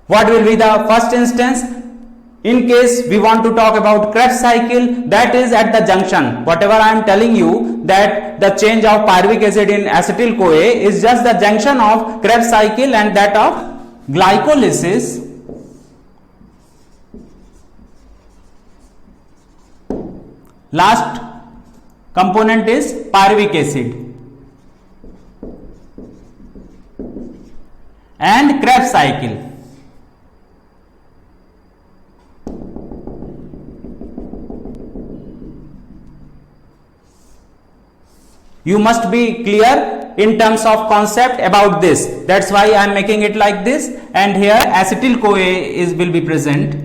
what will be the first instance? In case we want to talk about Krebs cycle, that is at the junction. Whatever I am telling you, that the change of pyruvic acid in acetyl CoA is just the junction of Krebs cycle and that of glycolysis last component is pyruvic acid and Krebs cycle. You must be clear in terms of concept about this. That's why I am making it like this, and here acetyl CoA will be present.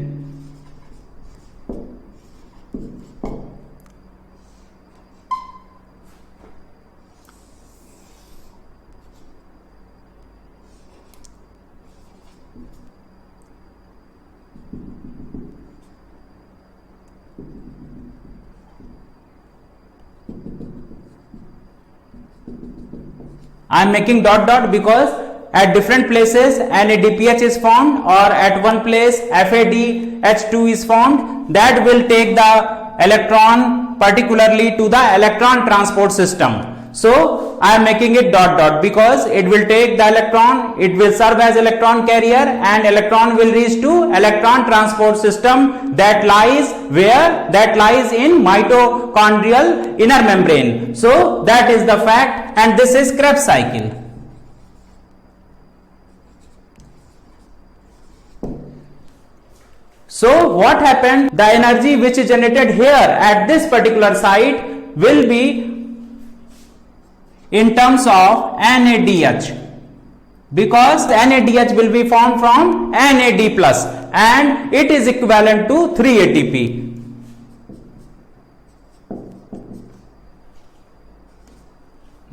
I am making dot dot because at different places NADPH is formed, or at one place FADH2 is formed. That will take the electron particularly to the electron transport system. So I am making it dot dot because it will take the electron, it will serve as electron carrier, and electron will reach to electron transport system that lies where? That lies in mitochondrial inner membrane. So that is the fact, and this is Krebs cycle. So what happened? The energy which is generated here at this particular site will be in terms of NADH, because NADH will be formed from NAD plus and it is equivalent to 3 ATP.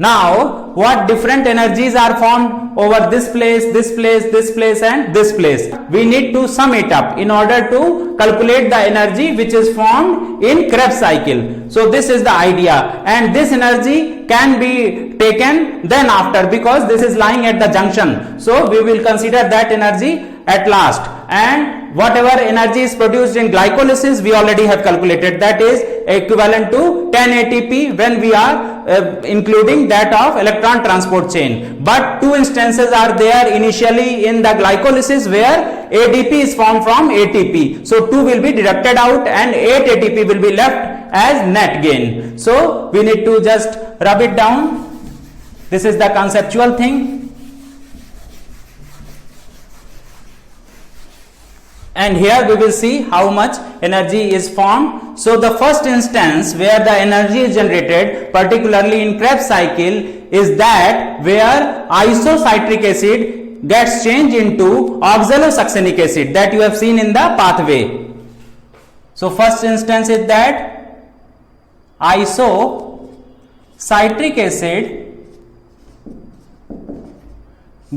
Now, what different energies are formed over this place, this place, this place and this place? We need to sum it up in order to calculate the energy which is formed in Krebs cycle. So this is the idea, and this energy can be taken then after, because this is lying at the junction. So we will consider that energy at last, and whatever energy is produced in glycolysis we already have calculated, that is equivalent to 10 ATP when we are including that of electron transport chain. But two instances are there initially in the glycolysis where ADP is formed from ATP. So 2 will be deducted out and 8 ATP will be left as net gain. So we need to just rub it down. This is the conceptual thing. And here we will see how much energy is formed. So the first instance where the energy is generated, particularly in Krebs cycle, is that where isocitric acid gets changed into oxalosuccinic acid, that you have seen in the pathway. So first instance is that isocitric acid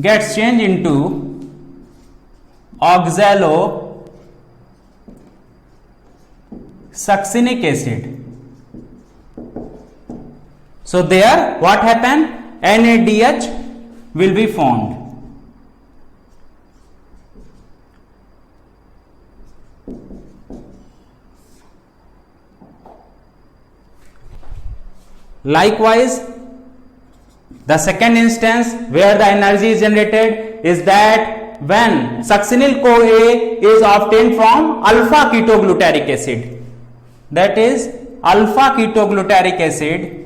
gets changed into oxalosuccinic acid. So there what happened? NADH will be formed. Likewise, the second instance where the energy is generated is that when succinyl CoA is obtained from alpha ketoglutaric acid, that is alpha ketoglutaric acid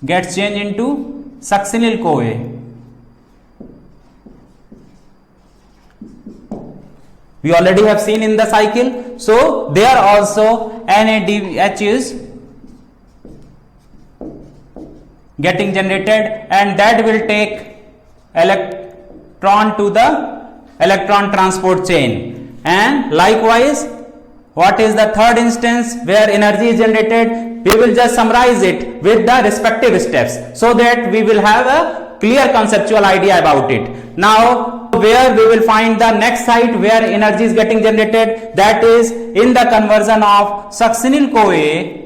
gets changed into succinyl CoA. We already have seen in the cycle. So there also NADH is getting generated, and that will take electron to the electron transport chain. And likewise, what is the third instance where energy is generated? We will just summarize it with the respective steps so that we will have a clear conceptual idea about it. Now, where we will find the next site where energy is getting generated, that is in the conversion of succinyl CoA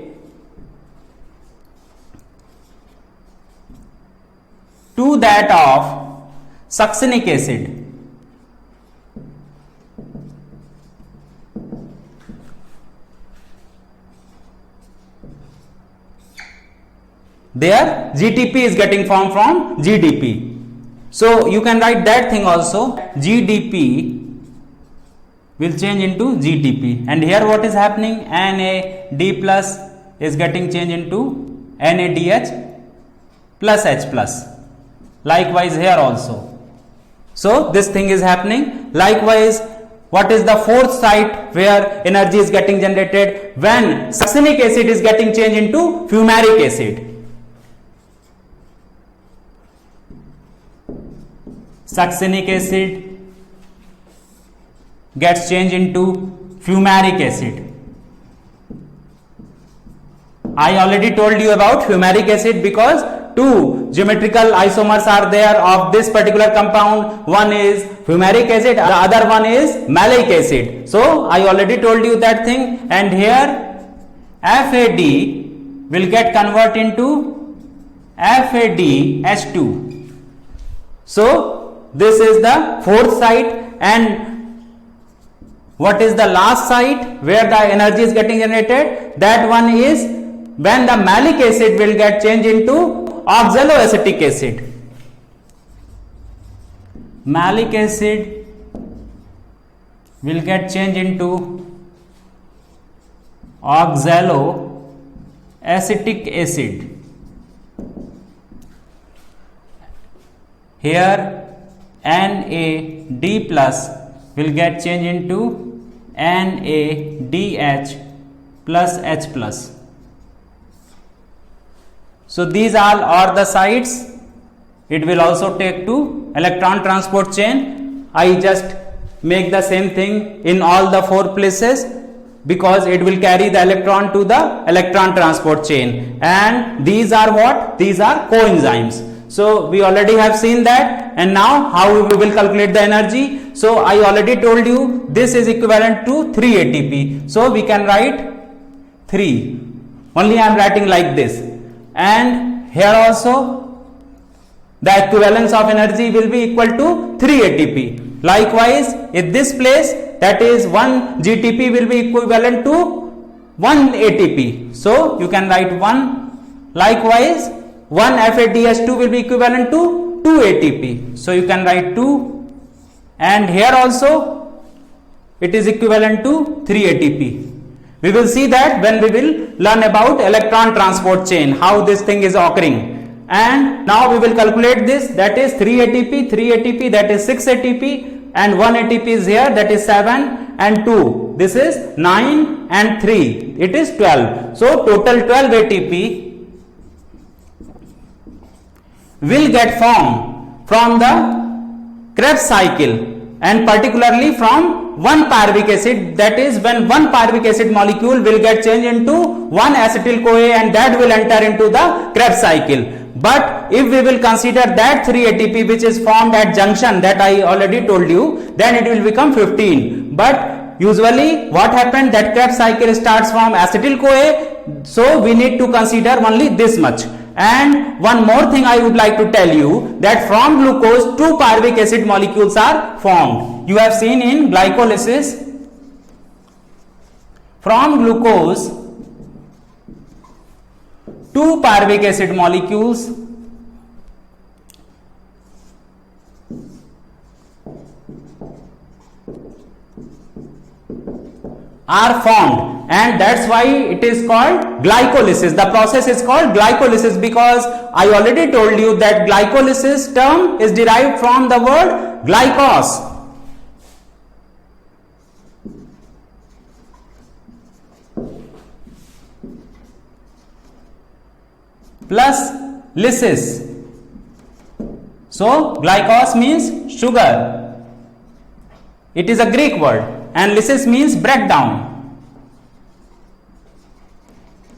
to that of succinic acid. There GTP is getting formed from GDP. So you can write that thing also. GDP will change into GTP, and here what is happening? NAD plus is getting changed into NADH plus H plus. Likewise here also. So this thing is happening. Likewise, what is the fourth site where energy is getting generated? When succinic acid is getting changed into fumaric acid. Succinic acid gets changed into fumaric acid. I already told you about fumaric acid because two geometrical isomers are there of this particular compound. One is fumaric acid, the other one is malic acid. So I already told you that thing, and here FAD will get converted into FADH2. So this is the fourth site, and what is the last site where the energy is getting generated? That one is when the malic acid will get changed into oxaloacetic acid. Malic acid will get changed into oxaloacetic acid. Here NAD plus will get changed into NADH plus H plus. So these all are the sites. It will also take to electron transport chain. I just make the same thing in all the 4 places, because it will carry the electron to the electron transport chain, and these are what? These are coenzymes. So we already have seen that, and now how we will calculate the energy? So I already told you this is equivalent to 3 ATP. So we can write 3. Only I am writing like this, and here also the equivalence of energy will be equal to 3 ATP. Likewise, in this place, that is 1 GTP will be equivalent to 1 ATP. So you can write 1. Likewise, 1 FADH2 will be equivalent to 2 ATP. So you can write 2, and here also it is equivalent to 3 ATP. We will see that when we will learn about electron transport chain, how this thing is occurring. And now we will calculate this, that is 3 ATP, 3 ATP, that is 6 ATP, and 1 ATP is here, that is 7, and 2, this is 9, and 3, it is 12. So total 12 ATP will get formed from the Krebs cycle, and particularly from 1 pyruvic acid, that is when 1 pyruvic acid molecule will get changed into 1 acetyl-CoA, and that will enter into the Krebs cycle. But if we will consider that 3 ATP which is formed at junction that I already told you, then it will become 15. But usually what happened, that Krebs cycle starts from acetyl-CoA, so we need to consider only this much. And one more thing I would like to tell you, that from glucose 2 pyruvic acid molecules are formed. You have seen in glycolysis, from glucose 2 pyruvic acid molecules are formed, and that's why it is called glycolysis. The process is called glycolysis because I already told you that glycolysis term is derived from the word glycos. Plus lysis. So glycos means sugar. It is a Greek word, and lysis means breakdown.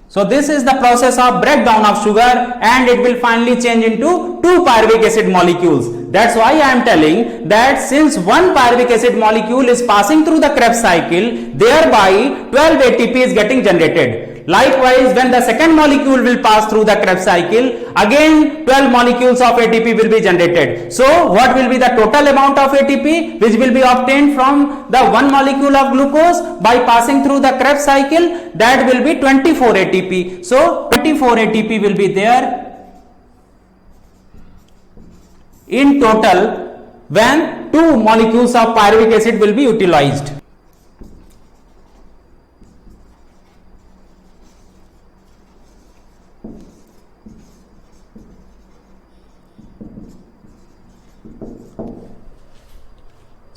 So this is the process of breakdown of sugar, and it will finally change into 2 pyruvic acid molecules. That's why I am telling that since 1 pyruvic acid molecule is passing through the Krebs cycle, thereby 12 ATP is getting generated. Likewise, when the second molecule will pass through the Krebs cycle, again 12 molecules of ATP will be generated. So what will be the total amount of ATP which will be obtained from the 1 molecule of glucose by passing through the Krebs cycle? That will be 24 ATP. So 24 ATP will be there in total when 2 molecules of pyruvic acid will be utilized.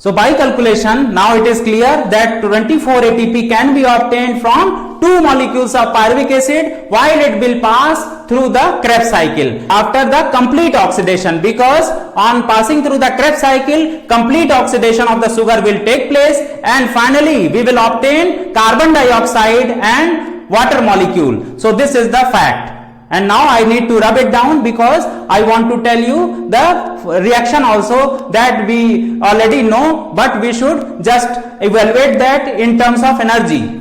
So by calculation, now it is clear that 24 ATP can be obtained from 2 molecules of pyruvic acid while it will pass through the Krebs cycle after the complete oxidation, because on passing through the Krebs cycle, complete oxidation of the sugar will take place, and finally we will obtain carbon dioxide and water molecule. So this is the fact. And now I need to rub it down because I want to tell you the reaction also that we already know, but we should just evaluate that in terms of energy.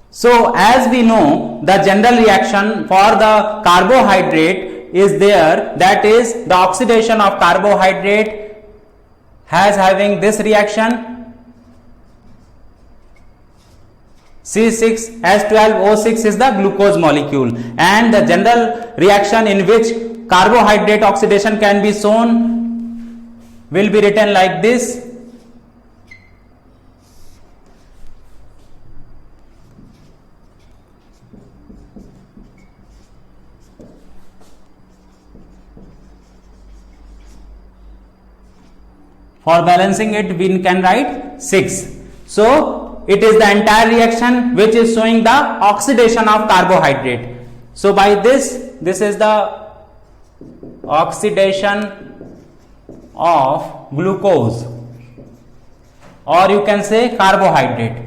So as we know, the general reaction for the carbohydrate is there, that is the oxidation of carbohydrate has having this reaction. C6H12O6 is the glucose molecule, and the general reaction in which carbohydrate oxidation can be shown will be written like this. For balancing it, we can write 6. So it is the entire reaction which is showing the oxidation of carbohydrate. So by this is the oxidation of glucose, or you can say carbohydrate.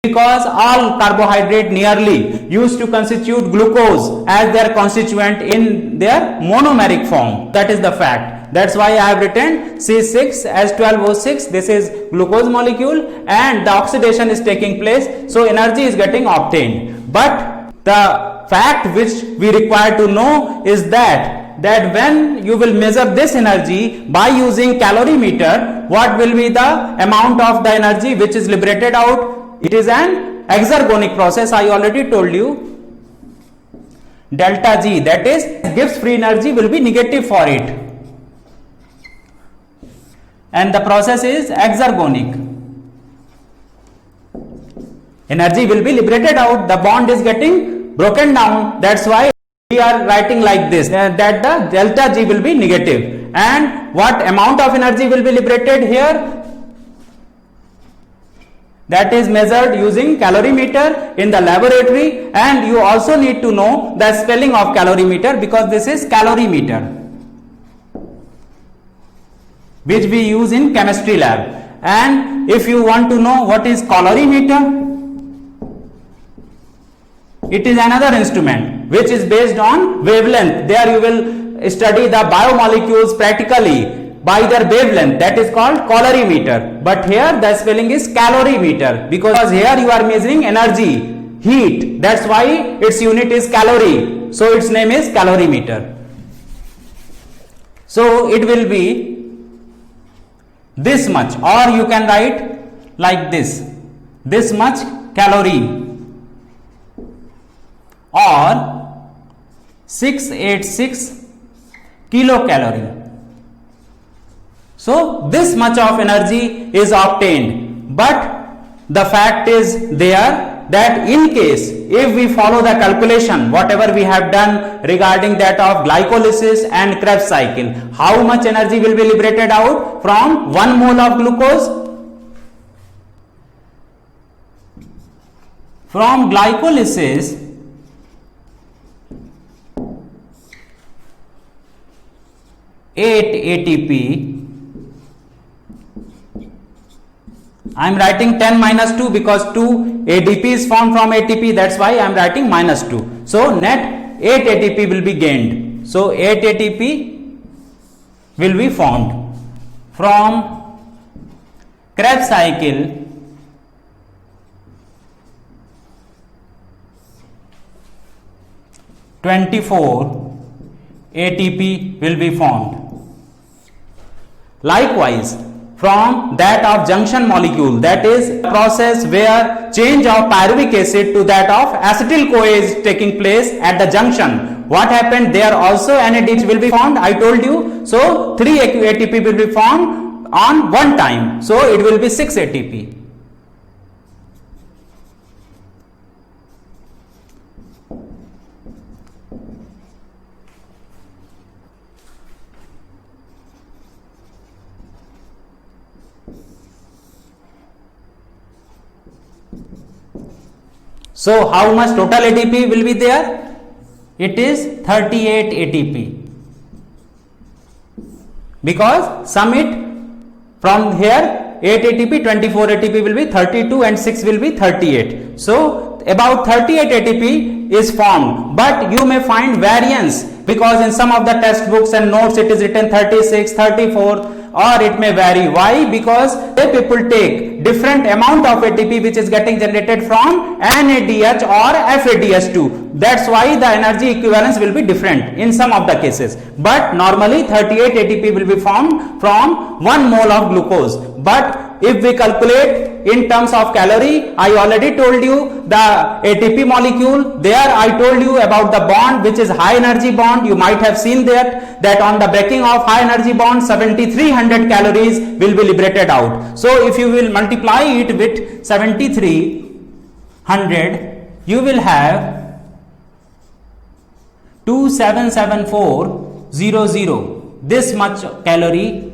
Because all carbohydrate nearly used to constitute glucose as their constituent in their monomeric form. That is the fact. That's why I have written C6H12O6. This is glucose molecule and the oxidation is taking place. So energy is getting obtained. But the fact which we require to know is that when you will measure this energy by using calorimeter, what will be the amount of the energy which is liberated out? It is an exergonic process. I already told you. Delta G, that is Gibbs free energy, will be negative for it, and the process is exergonic. Energy will be liberated out, the bond is getting broken down. That's why we are writing like this, that the delta G will be negative. And what amount of energy will be liberated here? That is measured using calorimeter in the laboratory, and you also need to know the spelling of calorimeter, because this is calorimeter which we use in chemistry lab. And if you want to know what is calorimeter, it is another instrument which is based on wavelength. There you will study the biomolecules practically by their wavelength. That is called calorimeter. But here the spelling is calorimeter, because here you are measuring energy, heat. That's why its unit is calorie. So its name is calorimeter. So it will be this much, or you can write like this much calorie, or 686 kilocalorie. So this much of energy is obtained, but the fact is there that in case if we follow the calculation whatever we have done regarding that of glycolysis and Krebs cycle, how much energy will be liberated out from 1 mole of glucose? From glycolysis, ATP, I am writing 10 minus 2 because 2 ADP is formed from ATP, that's why I am writing minus 2. So net 8 ATP will be gained. So 8 ATP will be formed from Krebs cycle. (24) ATP will be formed. Likewise, from that of junction molecule, that is a process where change of pyruvic acid to that of acetyl CoA is taking place at the junction. What happened there? Also NADH will be formed, I told you. So 3 ATP will be formed on one time. So it will be 6 ATP. So how much total ATP will be there? It is 38 ATP, because sum it from here 8 ATP, 24 ATP will be 32 and 6 will be 38. So about 38 ATP is formed, but you may find variance, because in some of the textbooks and notes it is written 36, 34, or it may vary. Why? Because people take different amount of ATP which is getting generated from NADH or FADH2. That's why the energy equivalence will be different in some of the cases. But normally 38 ATP will be formed from 1 mole of glucose. But if we calculate in terms of calorie, I already told you the ATP molecule. There I told you about the bond which is high energy bond. You might have seen that on the breaking of high energy bond 7300 calories will be liberated out. So if you will multiply it with 7300, you will have 2774 0.0000, this much calorie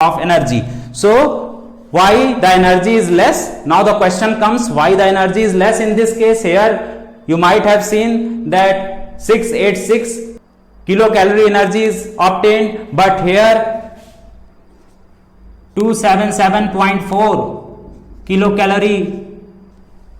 of energy. So why the energy is less? Now the question comes, why the energy is less in this case? Here you might have seen that 686 kilocalorie energy is obtained, but here 277.4 kilocalorie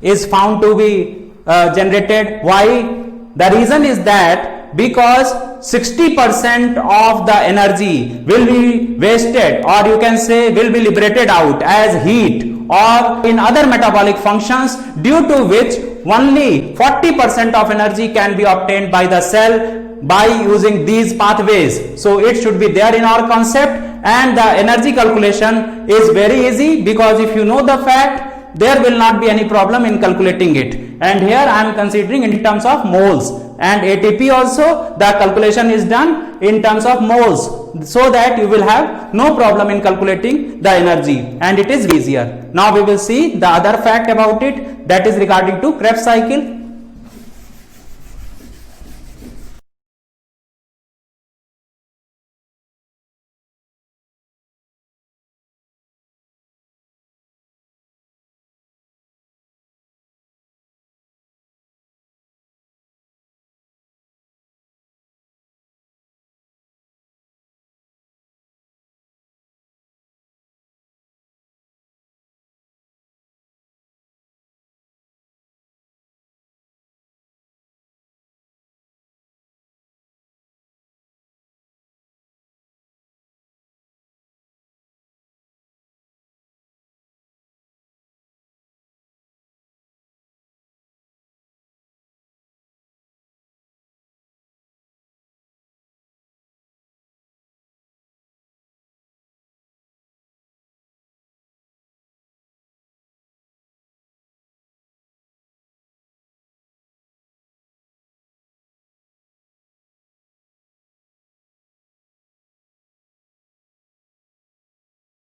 is found to be generated. Why? The reason is that because 60% of the energy will be wasted, or you can say will be liberated out as heat or in other metabolic functions, due to which only 40% of energy can be obtained by the cell by using these pathways. So it should be there in our concept, and the energy calculation is very easy, because if you know the fact, there will not be any problem in calculating it. And here I am considering in terms of moles, and ATP also the calculation is done in terms of moles, so that you will have no problem in calculating the energy, and it is easier. Now we will see the other fact about it, that is regarding to Krebs cycle.